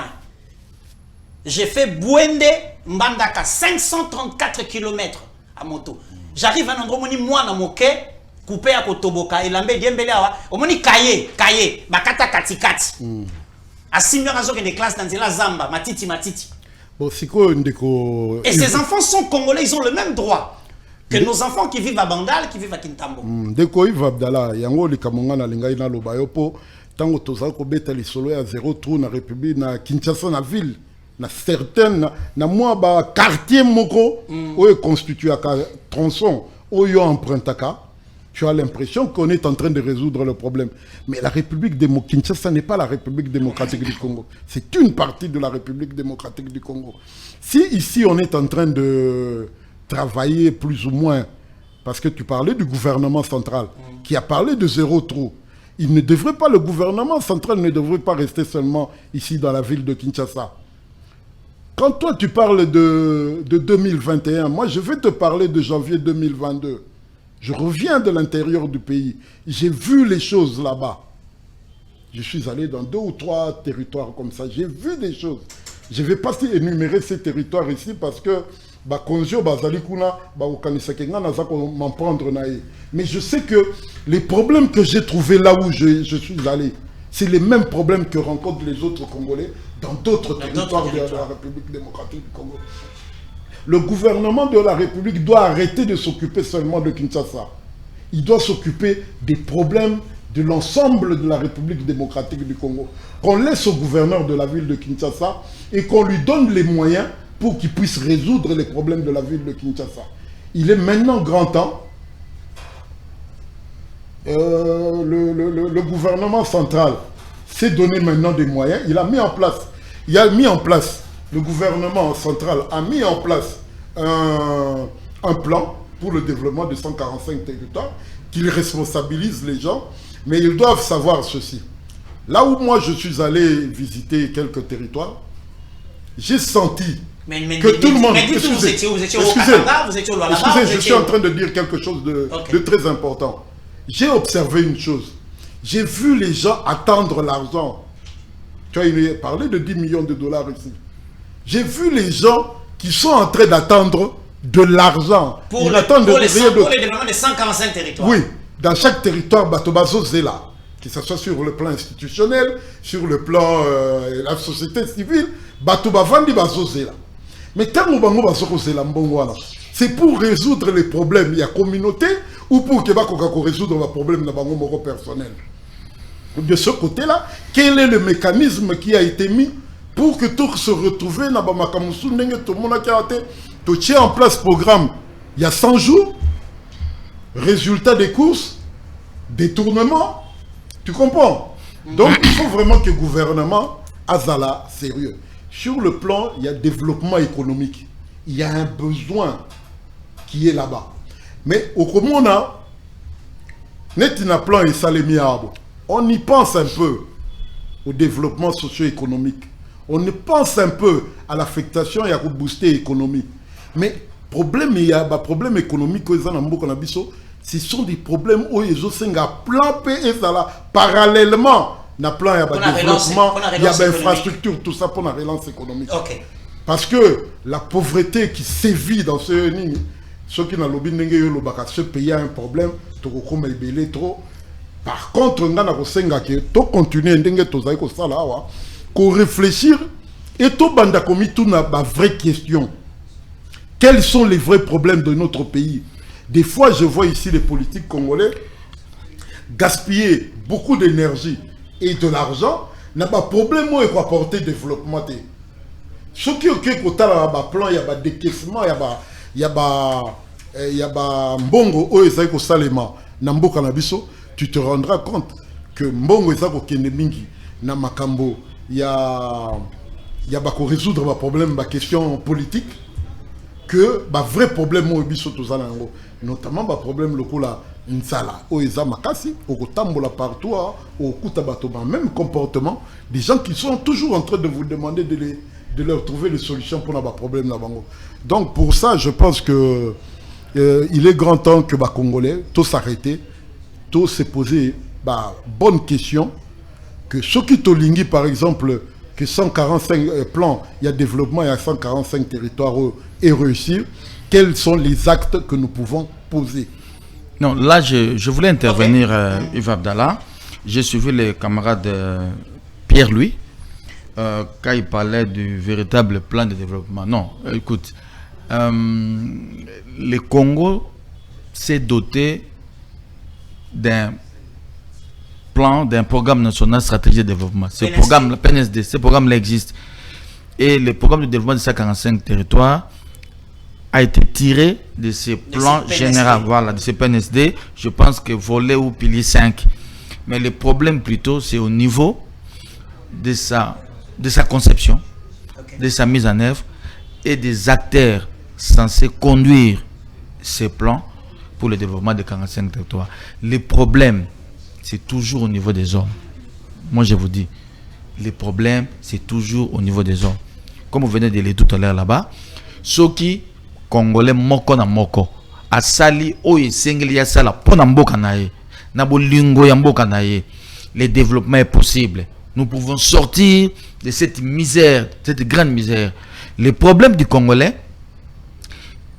J'ai fait Bouende Mbandaka, 534 km à moto. J'arrive à un endroit où moi dans mon quai, coupé à Kotoboka, et l'ambé diembele awa, au moni kaye, bakata katikati. À 6 heures à des classes dans la Zamba, matiti. Bon, c'est quoi ndeko? Et ces enfants sont congolais, ils ont le même droit que nos enfants qui vivent à Bandal, qui vivent à Kintambo. Ndeko Yves Abdallah, yango likamonga na lingai na lobayopo, tango tozala ko beta li solo ya 0 trou na République na Kinshasa na ville. Na certaines na moi quartier moko oyo constitue ka tronçon oyo empruntaka tu as l'impression qu'on est en train de résoudre le problème. Mais la République démocratique, Kinshasa n'est pas la République démocratique du Congo. C'est une partie de la République démocratique du Congo. Si ici on est en train de travailler plus ou moins, parce que tu parlais du gouvernement central, qui a parlé de zéro trou, le gouvernement central ne devrait pas rester seulement ici dans la ville de Kinshasa. Quand toi tu parles de 2021, moi je vais te parler de janvier 2022. Je reviens de l'intérieur du pays. J'ai vu les choses là-bas. Je suis allé dans 2 ou 3 territoires comme ça. J'ai vu des choses. Je ne vais pas énumérer ces territoires ici parce que mais je sais que les problèmes que j'ai trouvés là où je suis allé, c'est les mêmes problèmes que rencontrent les autres Congolais dans d'autres territoires de la République démocratique du Congo. Le gouvernement de la République doit arrêter de s'occuper seulement de Kinshasa. Il doit s'occuper des problèmes de l'ensemble de la République démocratique du Congo. Qu'on laisse au gouverneur de la ville de Kinshasa et qu'on lui donne les moyens pour qu'il puisse résoudre les problèmes de la ville de Kinshasa. Il est maintenant grand temps. Le gouvernement central s'est donné maintenant des moyens. Il a mis en place, le gouvernement central a mis en place un plan pour le développement de 145 territoires, qu'il responsabilise les gens, mais ils doivent savoir ceci. Là où moi je suis allé visiter quelques territoires, j'ai senti que tout le monde... Vous étiez au Katanga, vous étiez au Lualaba. Excusez, je suis en train de dire quelque chose de très important. J'ai observé une chose. J'ai vu les gens attendre l'argent. Tu as parlé de 10 millions de dollars ici. J'ai vu les gens qui sont en train d'attendre de l'argent. Pour le développement de 145 territoires. Oui, dans chaque territoire, Batobazo Zela. Que ce soit sur le plan institutionnel, sur le plan de la société civile, Batobavandi Bazo Zela. Mais quand c'est pour résoudre les problèmes de la communauté ou pour que résoudre les problèmes de la personnel. De ce côté-là, quel est le mécanisme qui a été mis pour que tout se retrouve dans tout le monde a tient en place le programme il y a 100 jours, résultat des courses, détournement, tu comprends? Donc il faut vraiment que le gouvernement azala sérieux. Sur le plan, il y a développement économique. Il y a un besoin qui est là-bas. Mais au Comona, plan et Salemiabo, on y pense un peu au développement socio-économique. On y pense un peu à l'affectation et à booster l'économie. Mais problème, il y a des problèmes économiques, ce sont des problèmes où ils ont un plan et ça parallèlement. Il y a plan, il y a développement, il y a infrastructure, tout ça pour la relance économique. Okay. Parce que la pauvreté qui sévit dans ce pays, ceux qui n'ont pas ce pays a un problème, trop. Par contre, on a continuer qu'on réfléchir et tout banda comme tout n'a pas vraie question. Quels sont les vrais problèmes de notre pays? Des fois, je vois ici les politiques congolais gaspiller beaucoup d'énergie et de l'argent, n'a pas de problème où il faut apporter développement. Ce qui est au plan, il y a des décaissements, il y a mbongo où il y a salema nambo kanabiso, tu te rendras compte que mbongo est au kenemingi na makambo, il y a résoudre les problèmes, les questions politiques, que les vrais problèmes où biso tozana notamment les problèmes locaux là. Nsala, Oeza Makasi, Okotambola partout, Okutabatoma, même comportement, des gens qui sont toujours en train de vous demander de leur trouver des solutions pour nos problèmes là-bas. Donc pour ça, je pense que il est grand temps que les Congolais, tous s'arrêter, tous se poser bonne question, que ceux qui t'olingui par exemple, que 145 plans, il y a développement, il y a 145 territoires et réussir, quels sont les actes que nous pouvons poser? Non, là, je voulais intervenir, Yves Abdallah. J'ai suivi les camarades Pierre-Louis quand il parlait du véritable plan de développement. Non, écoute, le Congo s'est doté d'un plan, d'un programme national stratégique de développement. Ce programme, le PNSD, ce programme-là existe. Et le programme de développement de 145 territoires a été tiré de ces plans généraux, voilà, de ces PNSD. Je pense que volet ou pilier 5. Mais le problème plutôt, c'est au niveau de sa conception, de sa mise en œuvre et des acteurs censés conduire ces plans pour le développement des 45 territoires. Le problème, c'est toujours au niveau des hommes. Moi, je vous dis, le problème, c'est toujours au niveau des hommes. Comme vous venez de le dire tout à l'heure là-bas, ceux qui Congolais moko na moko asali oye sengeli ya sala pona mboka nae na bolingo ya mboka nae, le développement est possible. Nous pouvons sortir de cette misère, cette grande misère. Le problème du Congolais,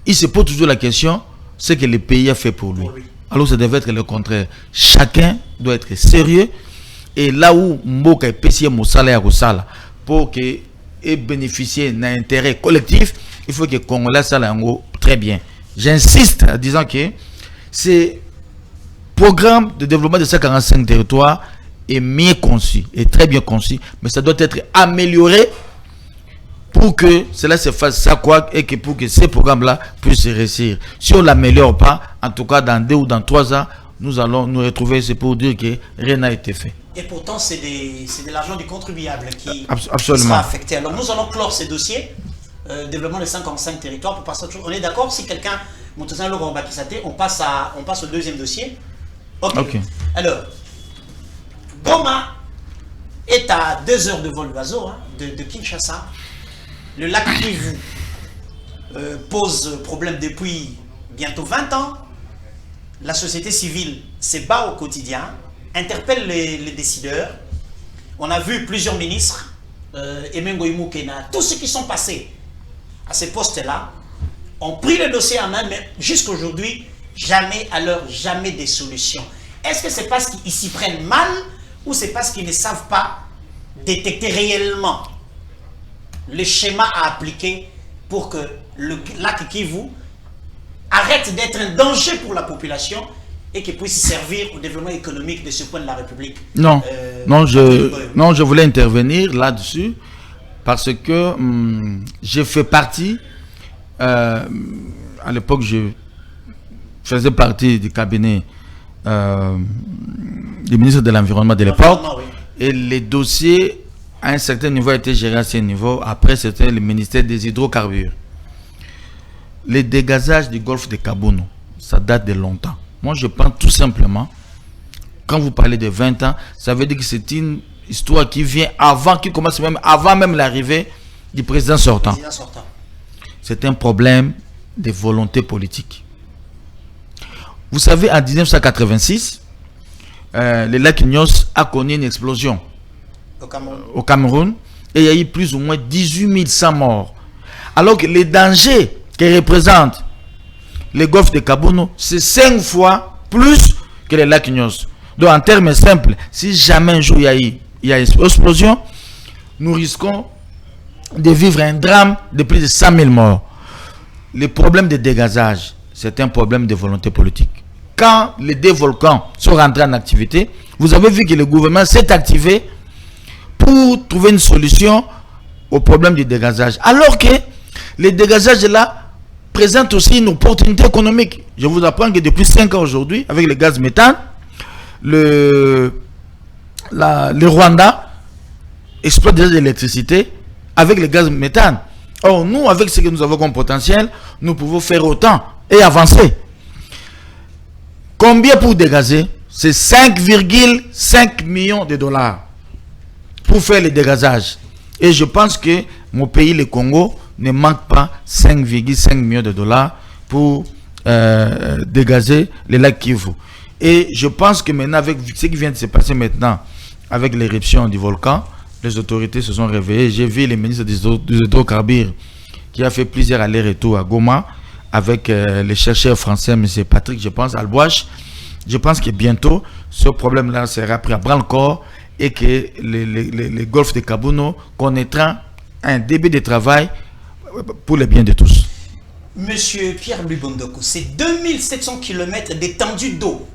il se pose toujours la question, ce que le pays a fait pour lui. Alors ça devait être le contraire. Chacun doit être sérieux. Et là où Mboka est payé Moussala et Roussala pour que et bénéficier d'un intérêt collectif, il faut que les Congolais soient très bien. J'insiste en disant que ce programme de développement de ces 45 territoires est mieux conçu, est très bien conçu, mais ça doit être amélioré pour que cela se fasse ça quoi et que pour que ces programmes-là puissent réussir. Si on ne l'améliore pas, en tout cas dans 2 ou dans 3 ans, nous allons nous retrouver, c'est pour dire que rien n'a été fait. Et pourtant, c'est de l'argent du contribuable qui Absolument. sera affecté. Alors nous allons clore ces dossiers, développement des 55 territoires, pour passer à autre chose. On est d'accord, si quelqu'un, on passe au deuxième dossier. Ok. Alors, Goma est à 2 heures de vol d'oiseau de Kinshasa. Le lac Kivu pose problème depuis bientôt 20 ans. La société civile se bat au quotidien, interpelle les décideurs. On a vu plusieurs ministres, Emengo Imukena, tous ceux qui sont passés à ces postes-là, ont pris le dossier en main, mais jusqu'à aujourd'hui, jamais des solutions. Est-ce que c'est parce qu'ils s'y prennent mal ou c'est parce qu'ils ne savent pas détecter réellement le schéma à appliquer pour que le lac Kivu arrête d'être un danger pour la population et qu'il puisse servir au développement économique de ce point de la République? Non, je voulais intervenir là-dessus parce que j'ai fait partie, à l'époque, je faisais partie du cabinet du ministre de l'Environnement de l'époque, et les dossiers à un certain niveau étaient gérés à ce niveau. Après, c'était le ministère des hydrocarbures. Les dégazages du golfe de Kabounou, ça date de longtemps. Moi, je pense tout simplement, quand vous parlez de 20 ans, ça veut dire que c'est une histoire qui vient avant, qui commence même avant même l'arrivée du président sortant. C'est un problème de volonté politique. Vous savez, en 1986, le lac Nyos a connu une explosion au Cameroun et il y a eu plus ou moins 18 100 morts. Alors que les dangers que représente le golfe de Kabounou, c'est 5 fois plus que le lac Nyos. Donc en termes simples, si jamais un jour il y a une explosion, nous risquons de vivre un drame de plus de 100 000 morts. Le problème de dégazage, c'est un problème de volonté politique. Quand les 2 volcans sont rentrés en activité, vous avez vu que le gouvernement s'est activé pour trouver une solution au problème du dégazage. Alors que le dégazage là présente aussi une opportunité économique. Je vous apprends que depuis 5 ans aujourd'hui, avec le gaz méthane, le Rwanda exploite déjà de l'électricité avec le gaz méthane. Or, nous, avec ce que nous avons comme potentiel, nous pouvons faire autant et avancer. Combien pour dégazer? C'est 5,5 millions de dollars pour faire le dégazage. Et je pense que mon pays, le Congo, ne manque pas 5,5 millions de dollars pour dégazer le lac Kivu. Et je pense que maintenant, avec ce qui vient de se passer maintenant, avec l'éruption du volcan, les autorités se sont réveillées. J'ai vu le ministre des hydrocarbures qui a fait plusieurs allers-retours à Goma avec les chercheurs français, M. Patrick, je pense, Albouache. Je pense que bientôt, ce problème-là sera pris à bras-le-corps et que le golfe de Kabounou connaîtra un début de travail pour le bien de tous. Monsieur Pierre Lubondoko, c'est 2700 km d'étendue d'eau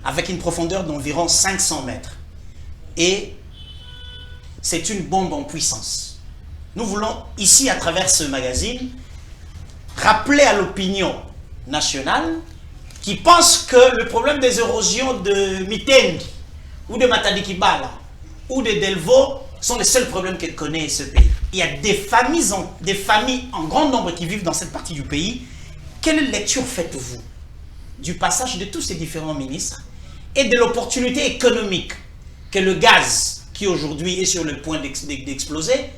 avec une profondeur d'environ 500 mètres. Et c'est une bombe en puissance. Nous voulons, ici, à travers ce magazine, rappeler à l'opinion nationale qui pense que le problème des érosions de Mitendi ou de Matadi-Kibala ou de Delvaux sont les seuls problèmes que connaît ce pays. Il y a des familles en grand nombre qui vivent dans cette partie du pays. Quelle lecture faites-vous du passage de tous ces différents ministres et de l'opportunité économique que le gaz, qui aujourd'hui est sur le point d'exploser,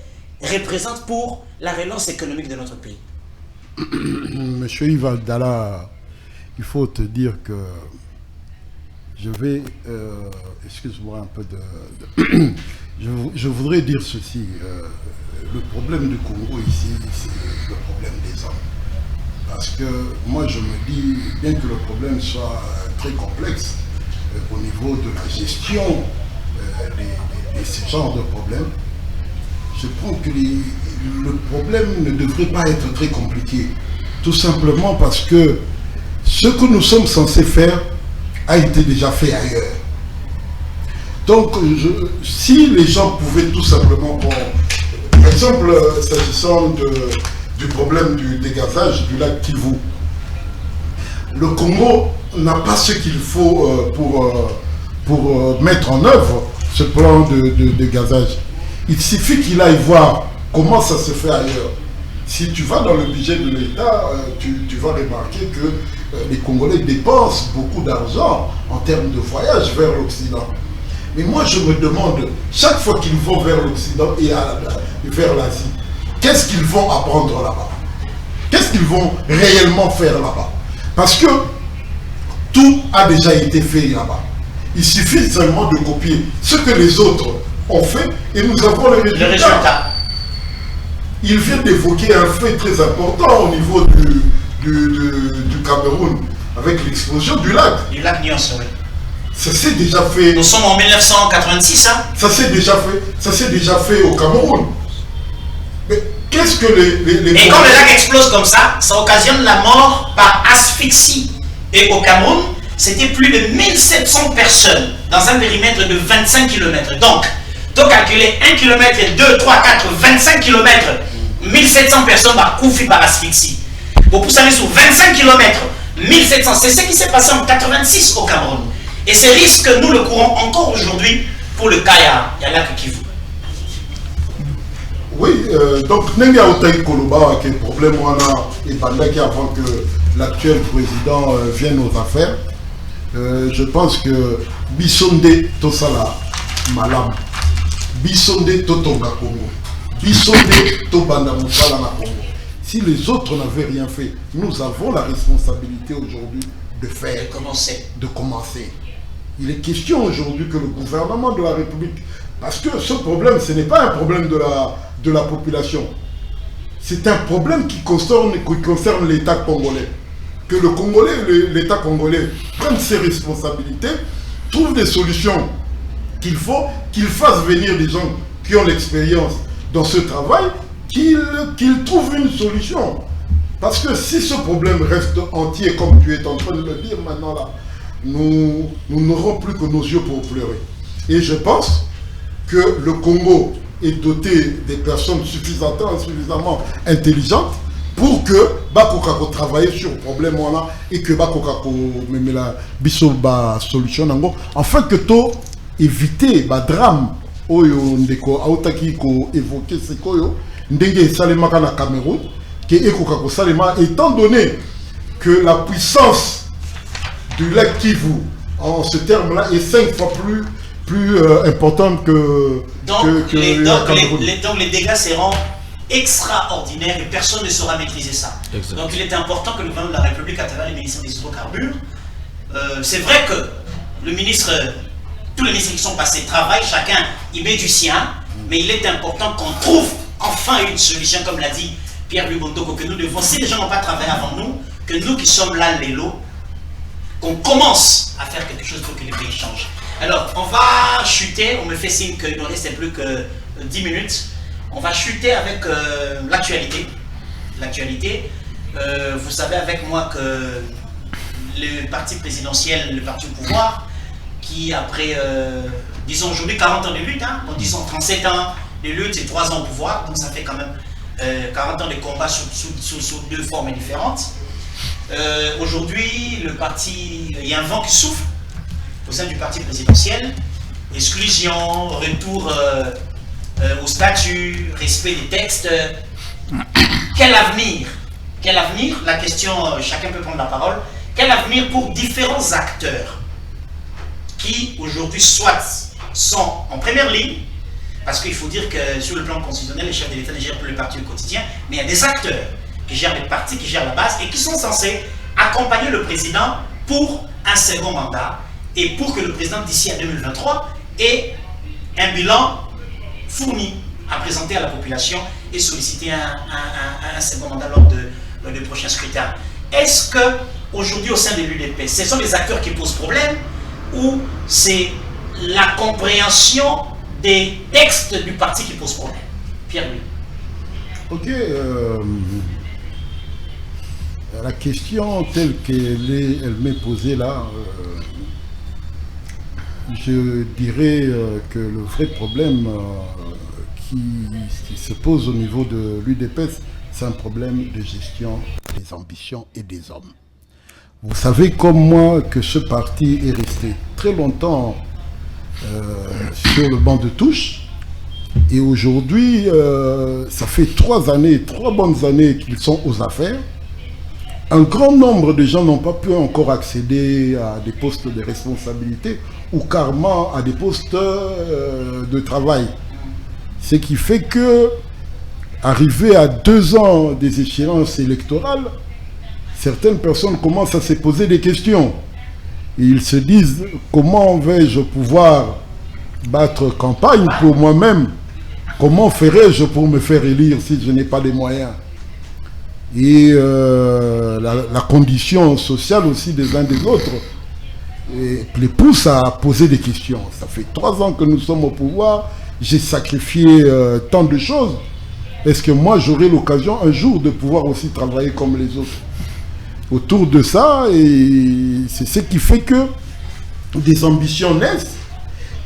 représente pour la relance économique de notre pays? Monsieur Yves Abdallah, il faut te dire que je vais, excuse-moi un peu je voudrais dire ceci. Le problème du Congo ici, c'est le problème des hommes. Parce que moi je me dis, bien que le problème soit très complexe au niveau de la gestion de ce genre de problème, je pense que le problème ne devrait pas être très compliqué. Tout simplement parce que ce que nous sommes censés faire a été déjà fait ailleurs. Donc, si les gens pouvaient tout simplement, par exemple, s'agissant du problème du dégazage du lac Kivu, le Congo n'a pas ce qu'il faut pour mettre en œuvre ce plan de dégazage. Il suffit qu'il aille voir comment ça se fait ailleurs. Si tu vas dans le budget de l'État, tu vas remarquer que les Congolais dépensent beaucoup d'argent en termes de voyage vers l'Occident. Mais moi, je me demande, chaque fois qu'ils vont vers l'Occident et vers l'Asie, qu'est-ce qu'ils vont apprendre là-bas? Qu'est-ce qu'ils vont réellement faire là-bas? Parce que tout a déjà été fait là-bas. Il suffit seulement de copier ce que les autres ont fait et nous avons les résultats. Il vient d'évoquer un fait très important au niveau du Cameroun avec l'explosion du lac. Du lac Nyons, oui. Ça s'est déjà fait. Nous sommes en 1986, hein? Ça s'est déjà fait au Cameroun. Mais qu'est-ce que Et quand le lac explose comme ça occasionne la mort par asphyxie. Et au Cameroun, c'était plus de 1700 personnes dans un périmètre de 25 km. Donc, calculer 1 km, 2, 3, 4, 25 km, 1700 personnes vont couper par asphyxie. Vous poussez sur 25 km, 1700, c'est ce qui s'est passé en 86 au Cameroun. Et ces risques, nous le courons encore aujourd'hui pour le cas il y a lac Kivu. Oui, donc Nenga Otaï Koloba, qui est le problème et pendant avant que l'actuel président vienne aux affaires, je pense que Bissonde Tosala Malam, Bissonde Totonga Congo, Bissonde Tobanda Mousala na Congo. Si les autres n'avaient rien fait, nous avons la responsabilité aujourd'hui de faire, de commencer. Il est question aujourd'hui que le gouvernement de la République, parce que ce problème, ce n'est pas un problème de la population, c'est un problème qui concerne l'État congolais. Que le Congolais, l'État congolais prenne ses responsabilités, trouve des solutions qu'il faut, qu'il fasse venir des gens qui ont l'expérience dans ce travail, qu'il trouve une solution. Parce que si ce problème reste entier, comme tu es en train de le dire maintenant là, nous n'aurons plus que nos yeux pour pleurer. Et je pense que le Congo est doté des personnes suffisamment intelligentes pour que Bakokako travaille sur le problème et que Bakokako meme la biso ba solution nango afin que to éviter ba drame oyo ndeko autaki ko évoquer sekoyo ndenge salemaka na Cameroun que ekokako salema étant donné que la puissance du lac Kivu en ce terme-là est 5 fois plus importante que donc les dégâts seront extraordinaires et personne ne saura maîtriser ça. Exact. Donc il est important que le gouvernement de la République, à travers les ministères des hydrocarbures, c'est vrai que tous les ministres qui sont passés travaillent, chacun y met du sien, mais il est important qu'on trouve enfin une solution, comme l'a dit Pierre Lubondoko, que nous devons, si les gens n'ont pas travaillé avant nous, que nous qui sommes là, les lots, qu'on commence à faire quelque chose pour que les pays changent. Alors, on va chuter, on me fait signe qu'il ne reste plus que 10 minutes. On va chuter avec l'actualité. Vous savez avec moi que le parti présidentiel, le parti au pouvoir, qui après, disons aujourd'hui 40 ans de lutte, disons 37 ans de lutte et 3 ans au pouvoir, donc ça fait quand même 40 ans de combat sous deux formes différentes. Aujourd'hui, le parti, il y a un vent qui souffle au sein du parti présidentiel. Exclusion, retour au statut, respect des textes. Quel avenir? Quel avenir? La question, chacun peut prendre la parole. Quel avenir pour différents acteurs qui aujourd'hui soit sont en première ligne, parce qu'il faut dire que sur le plan constitutionnel, les chefs de l'État ne gèrent plus le parti au quotidien, mais il y a des acteurs qui gèrent les partis, qui gèrent la base et qui sont censés accompagner le président pour un second mandat et pour que le président d'ici à 2023 ait un bilan fourni à présenter à la population et solliciter un second mandat lors de prochains scrutins. Est-ce que aujourd'hui au sein de l'UDP, ce sont les acteurs qui posent problème ou c'est la compréhension des textes du parti qui pose problème? Pierre-Louis. Ok. La question telle qu'elle m'est posée là, je dirais que le vrai problème qui se pose au niveau de l'UDPS, c'est un problème de gestion des ambitions et des hommes. Vous savez comme moi que ce parti est resté très longtemps sur le banc de touche et aujourd'hui ça fait 3 bonnes années qu'ils sont aux affaires. Un grand nombre de gens n'ont pas pu encore accéder à des postes de responsabilité ou carrément à des postes de travail. Ce qui fait que, arrivé à 2 ans des échéances électorales, certaines personnes commencent à se poser des questions. Et ils se disent, comment vais-je pouvoir battre campagne pour moi-même? Comment ferais-je pour me faire élire si je n'ai pas les moyens? Et la condition sociale aussi des uns des autres les pousse à poser des questions. Ça fait 3 ans que nous sommes au pouvoir, j'ai sacrifié tant de choses. Est-ce que moi j'aurai l'occasion un jour de pouvoir aussi travailler comme les autres? Autour de ça, et c'est ce qui fait que des ambitions naissent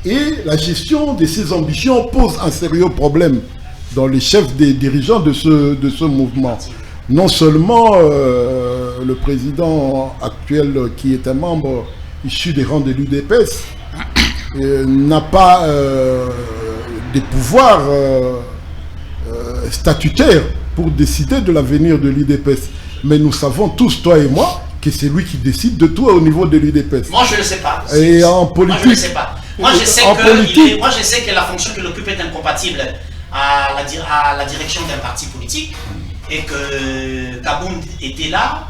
et la gestion de ces ambitions pose un sérieux problème dans les chefs des dirigeants de ce mouvement. Non seulement le président actuel qui est un membre issu des rangs de l'UDPS n'a pas des pouvoirs statutaires pour décider de l'avenir de l'UDPS. Mais nous savons tous, toi et moi, que c'est lui qui décide de tout au niveau de l'UDPS. Moi, je ne le sais pas. Et en politique... Moi, je ne le sais pas. Moi, je sais que la fonction qu'il occupe est incompatible à la direction d'un parti politique et que Kaboum était là,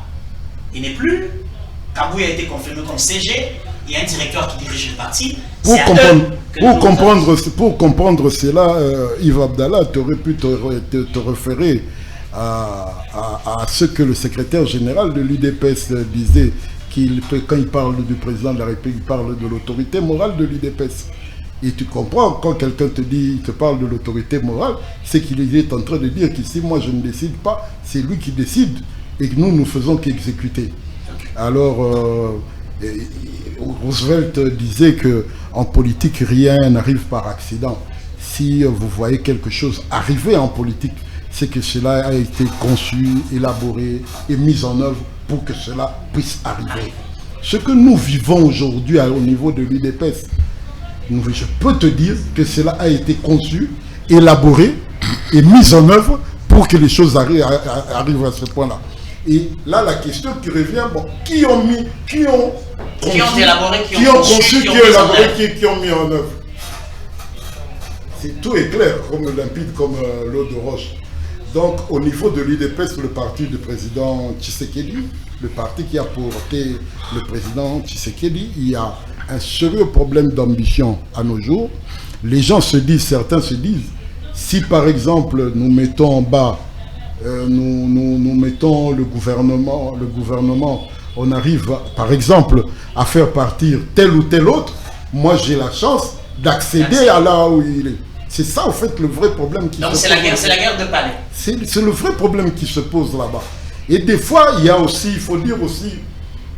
il n'est plus. Kaboum a été confirmé comme CG. Il y a un directeur qui dirige le parti. Pour comprendre cela, Yves Abdallah, tu aurais pu te référer à ce que le secrétaire général de l'UDPS disait, quand il parle du président de la République, il parle de l'autorité morale de l'UDPS. Et tu comprends, quand quelqu'un te parle de l'autorité morale, c'est qu'il est en train de dire qu'ici, moi je ne décide pas, c'est lui qui décide et que nous ne faisons qu'exécuter. Alors, Roosevelt disait qu'en politique, rien n'arrive par accident. Si vous voyez quelque chose arriver en politique, c'est que cela a été conçu, élaboré et mis en œuvre pour que cela puisse arriver. Ce que nous vivons aujourd'hui au niveau de l'UDPS, je peux te dire que cela a été conçu, élaboré et mis en œuvre pour que les choses arrivent à ce point-là. Et là, la question qui revient, bon, qui ont élaboré, qui ont mis en œuvre. Tout est clair, comme limpide, comme l'eau de roche. Donc, au niveau de l'UDPS, le parti du président Tshisekedi, le parti qui a porté le président Tshisekedi, il y a un sérieux problème d'ambition à nos jours. Les gens certains se disent, si par exemple nous mettons en bas, nous mettons le gouvernement, on arrive par exemple à faire partir tel ou tel autre, moi j'ai la chance d'accéder à là où il est. C'est ça, en fait, le vrai problème qui se pose. Donc, c'est la guerre de palais. C'est le vrai problème qui se pose là-bas. Et des fois, il y a aussi, il faut dire aussi,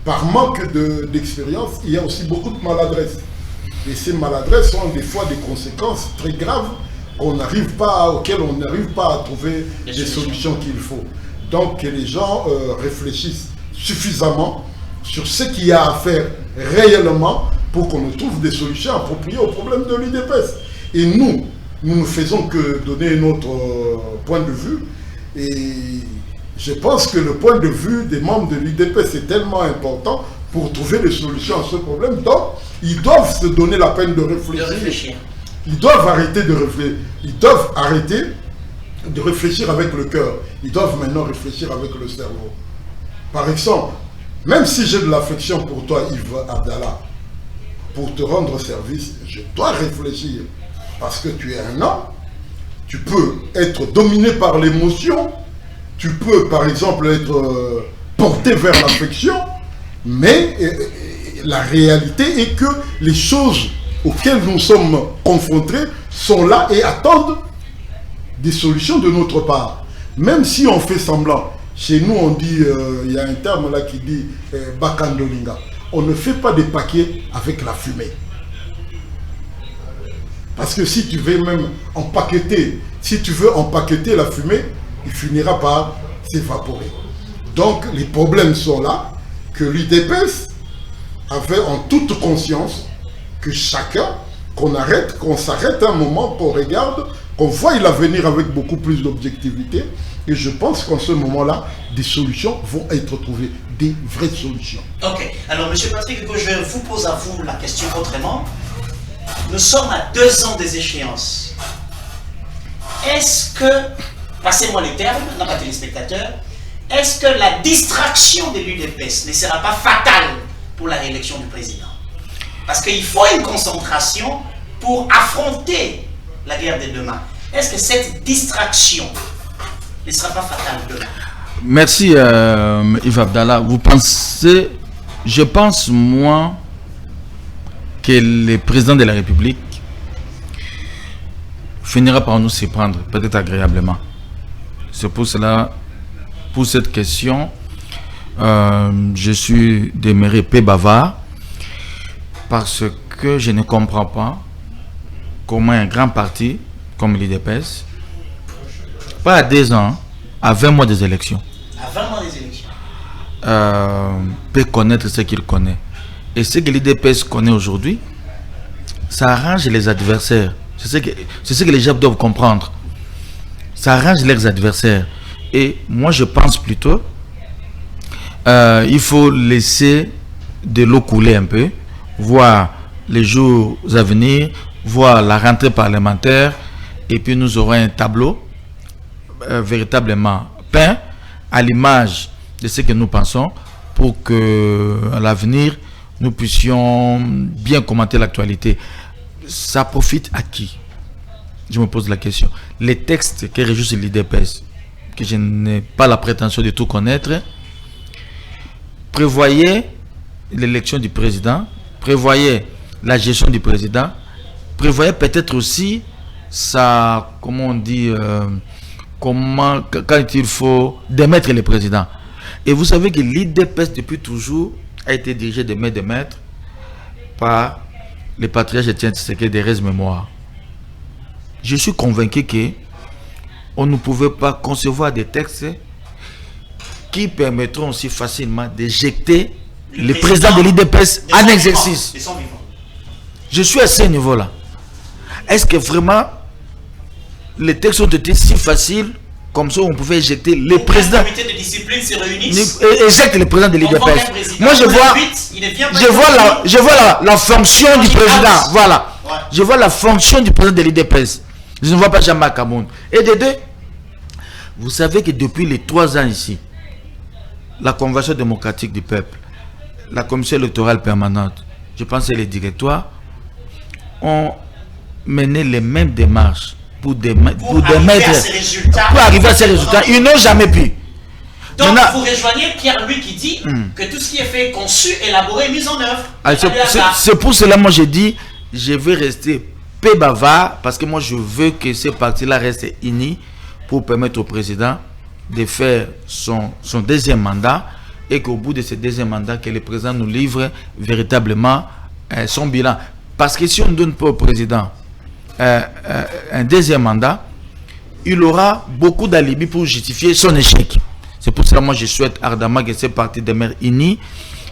par manque d'expérience, il y a aussi beaucoup de maladresse. Et ces maladresses ont des fois des conséquences très graves auxquelles on n'arrive pas à trouver les solutions qu'il faut. Donc que les gens réfléchissent suffisamment sur ce qu'il y a à faire réellement pour qu'on trouve des solutions appropriées aux problèmes de l'UDPS. Et nous ne faisons que donner notre point de vue. Et je pense que le point de vue des membres de l'UDPS est tellement important pour trouver des solutions à ce problème. Donc, ils doivent se donner la peine de réfléchir. Ils doivent arrêter de réfléchir. Ils doivent arrêter de réfléchir avec le cœur. Ils doivent maintenant réfléchir avec le cerveau. Par exemple, même si j'ai de l'affection pour toi, Yves Abdallah, pour te rendre service, je dois réfléchir. Parce que tu es un homme, tu peux être dominé par l'émotion, tu peux par exemple être porté vers l'affection, mais la réalité est que les choses auxquelles nous sommes confrontés sont là et attendent des solutions de notre part. Même si on fait semblant, chez nous on dit, il y a un terme là qui dit bakandolinga, on ne fait pas des paquets avec la fumée. Parce que si tu veux même empaqueter, la fumée, il finira par s'évaporer. Donc les problèmes sont là, que l'UDPS avait en toute conscience que chacun, qu'on s'arrête un moment, qu'on regarde, qu'on voie l'avenir avec beaucoup plus d'objectivité. Et je pense qu'en ce moment-là, des solutions vont être trouvées, des vraies solutions. Ok, alors M. Patrick, je vous pose à vous la question autrement. Nous sommes à 2 ans des échéances. Est-ce que, passez-moi les termes, non pas téléspectateurs, est-ce que la distraction de l'UDPS ne sera pas fatale pour la réélection du président? Parce qu'il faut une concentration pour affronter la guerre de demain. Est-ce que cette distraction ne sera pas fatale demain? Merci Yves Abdallah. Vous pensez, je pense moi, que le président de la République finira par nous surprendre, peut-être agréablement. C'est pour cela, pour cette question, je suis demeuré peu bavard, parce que je ne comprends pas comment un grand parti comme l'UDPS, pas à 2 ans, à 20 mois des élections, peut connaître ce qu'il connaît. Et ce que l'UDPS connaît aujourd'hui, ça arrange les adversaires. C'est ce que les gens doivent comprendre. Ça arrange leurs adversaires. Et moi, je pense plutôt, il faut laisser de l'eau couler un peu, voir les jours à venir, voir la rentrée parlementaire, et puis nous aurons un tableau véritablement peint à l'image de ce que nous pensons, pour que à l'avenir, nous puissions bien commenter l'actualité. Ça profite à qui? Je me pose la question. Les textes qui réjouissent l'UDPS, que je n'ai pas la prétention de tout connaître, prévoyaient l'élection du président, prévoyaient la gestion du président, prévoyaient peut-être aussi ça, comment on dit, quand il faut démettre le président. Et vous savez que l'UDPS depuis toujours a été dirigé de maître par le patriarche Étienne Tshisekedi des Rêves Mémoire. Je suis convaincu que on ne pouvait pas concevoir des textes qui permettront aussi facilement d'éjecter le président de l'UDPS en exercice. Je suis à ce niveau-là. Est-ce que vraiment les textes ont été si faciles comme ça on pouvait éjecter le président? Le comité de discipline se réunit. Éjecte le président de l'UDPS. Moi je vois la fonction du président. Voilà. Ouais. Je vois la fonction du président de l'UDPS. Je ne vois pas Jean-Marc Amoun. Et de deux, vous savez que depuis les 3 ans ici, la Convention démocratique du peuple, la commission électorale permanente, je pense que les directoires ont mené les mêmes démarches pour arriver à ces résultats. Ils n'ont jamais pu. Donc vous rejoignez Pierre-Louis qui dit que tout ce qui est fait, conçu, élaboré, mis en œuvre. C'est pour cela que moi j'ai dit, je vais rester peu bavard, parce que moi je veux que ce parti-là reste uni pour permettre au président de faire son 2e mandat, et qu'au bout de ce 2e mandat, que le président nous livre véritablement son bilan. Parce que si on ne donne pas au président un deuxième mandat, il aura beaucoup d'alibis pour justifier son échec. C'est pour cela que moi je souhaite ardemment que ces partis demeurent unis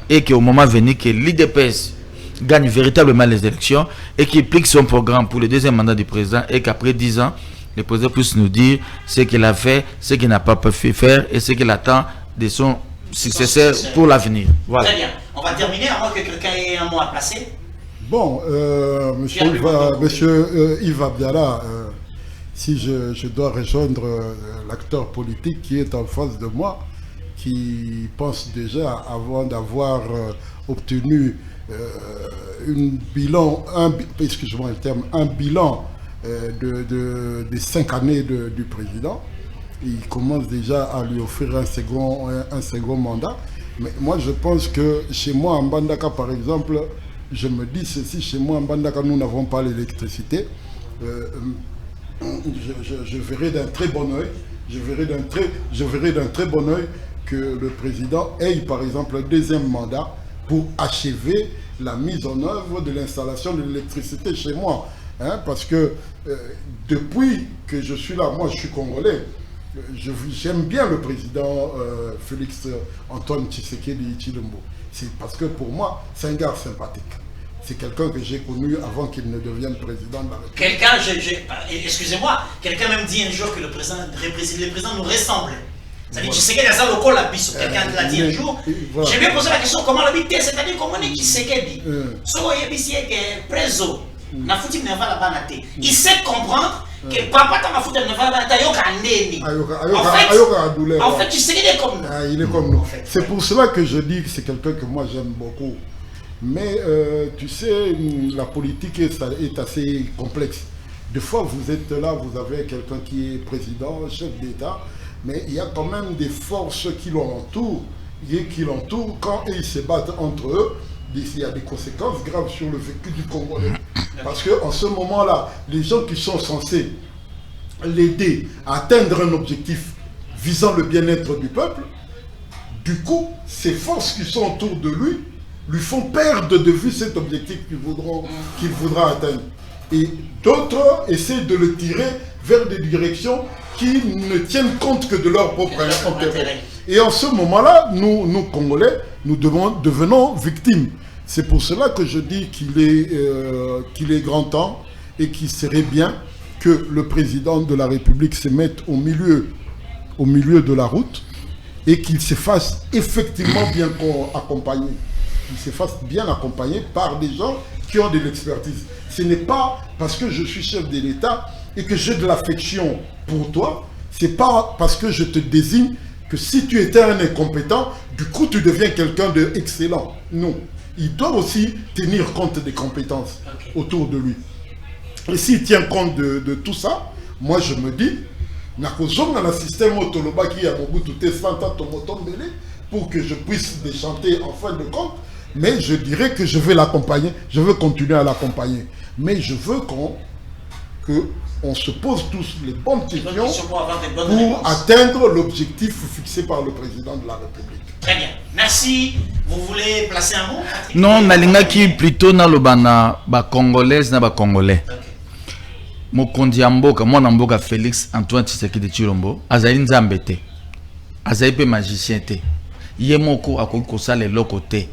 et qu'au moment venu que l'IDPS gagne véritablement les élections et qu'il applique son programme pour le deuxième mandat du président et qu'après 10 ans, le président puisse nous dire ce qu'il a fait, ce qu'il n'a pas pu faire et ce qu'il attend de son successeur pour l'avenir. Voilà. Très bien. On va terminer à moins que quelqu'un ait un mot à placer. Bon, monsieur Yves Abdallah, si je dois rejoindre l'acteur politique qui est en face de moi, qui pense déjà, avant d'avoir obtenu un bilan des 5 années du président, il commence déjà à lui offrir un second mandat. Mais moi, je pense que chez moi, en Bandaka, par exemple, je me dis ceci, chez moi, en Bandaka, nous n'avons pas l'électricité. Je verrai d'un très bon œil, que le président ait, par exemple, un deuxième mandat pour achever la mise en œuvre de l'installation de l'électricité chez moi. Hein, parce que depuis que je suis là, moi je suis congolais, j'aime bien le président Félix Antoine Tshisekedi Tshilombo. C'est parce que pour moi, c'est un gars sympathique. C'est quelqu'un que j'ai connu avant qu'il ne devienne président de la République. Excusez-moi, quelqu'un même dit un jour que le président nous ressemble. C'est-à-dire, Tshisekedi a ça le col à biso. Quelqu'un l'a dit un jour. J'ai bien posé la question comment l'habiter, c'est-à-dire comment on est Tshisekedi. Il sait comprendre que papa t'a foutu en fait, Tshisekedi est comme nous. Il est comme nous. C'est pour cela que je dis que c'est quelqu'un que moi j'aime beaucoup. Mais tu sais, la politique est assez complexe. Des fois, vous êtes là, vous avez quelqu'un qui est président, chef d'État, mais il y a quand même des forces qui l'entourent, quand ils se battent entre eux. Il y a des conséquences graves sur le vécu du Congolais. Parce qu'en ce moment-là, les gens qui sont censés l'aider à atteindre un objectif visant le bien-être du peuple, du coup, ces forces qui sont autour de lui font perdre de vue cet objectif qu'il voudra atteindre. Et d'autres essaient de le tirer vers des directions qui ne tiennent compte que de leur propre intérêt. Et en ce moment-là, nous Congolais, nous devenons victimes. C'est pour cela que je dis qu'il est grand temps et qu'il serait bien que le président de la République se mette au milieu de la route et qu'il se fasse effectivement bien accompagner. Qu'il se fasse bien accompagner par des gens qui ont de l'expertise. Ce n'est pas parce que je suis chef de l'État et que j'ai de l'affection pour toi, c'est pas parce que je te désigne que si tu étais un incompétent, du coup tu deviens quelqu'un d'excellent. Non. Il doit aussi tenir compte des compétences autour de lui. Et s'il tient compte de tout ça, moi je me dis, dans le système Otoloba qui a pour que je puisse déchanter en fin de compte, mais je dirais que je vais l'accompagner, je veux continuer à l'accompagner. Mais je veux qu'on se pose tous les bonnes questions pour atteindre l'objectif fixé par le président de la République. Très bien. Merci. Vous voulez placer un mot? Non, nalinga qui plutôt na lobana ba congolaise na ba congolais. Mokondi amboka mwana mboka Félix Antoine Tshisekedi Tshilombo azali nzambe te. Azali pe magicien te. Ye moko akoki kosala eloko te.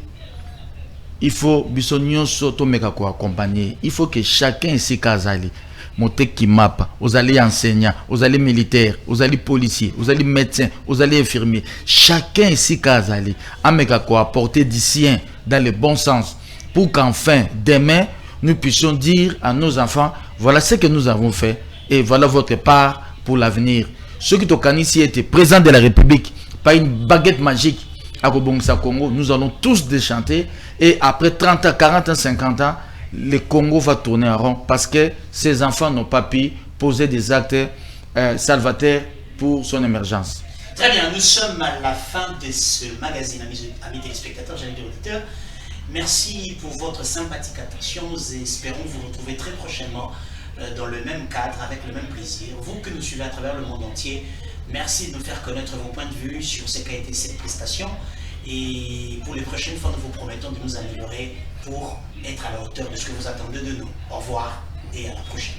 Il faut biso nyonso to meka ko accompagner. Il faut que chacun ici kazali moté qui mapa, aux allez enseignants, aux allez militaires, aux allez policiers, aux allez médecins, aux allez infirmiers. Chacun ici kazali ameka ko apporter du sien dans le bon sens pour qu'enfin demain nous puissions dire à nos enfants voilà ce que nous avons fait et voilà votre part pour l'avenir. Ceux qui t'ont ici étaient président de la République, pas une baguette magique. À Kobongsa Congo, nous allons tous déchanter et après 30 ans, 40 ans, 50 ans, le Congo va tourner en rond parce que ces enfants n'ont pas pu poser des actes salvateurs pour son émergence. Très bien, nous sommes à la fin de ce magazine, amis téléspectateurs, amis auditeurs. Merci pour votre sympathique attention. Nous espérons vous retrouver très prochainement dans le même cadre, avec le même plaisir. Vous que nous suivez à travers le monde entier, merci de nous faire connaître vos points de vue sur ce qu'a été cette prestation. Et pour les prochaines fois, nous vous promettons de nous améliorer pour être à la hauteur de ce que vous attendez de nous. Au revoir et à la prochaine.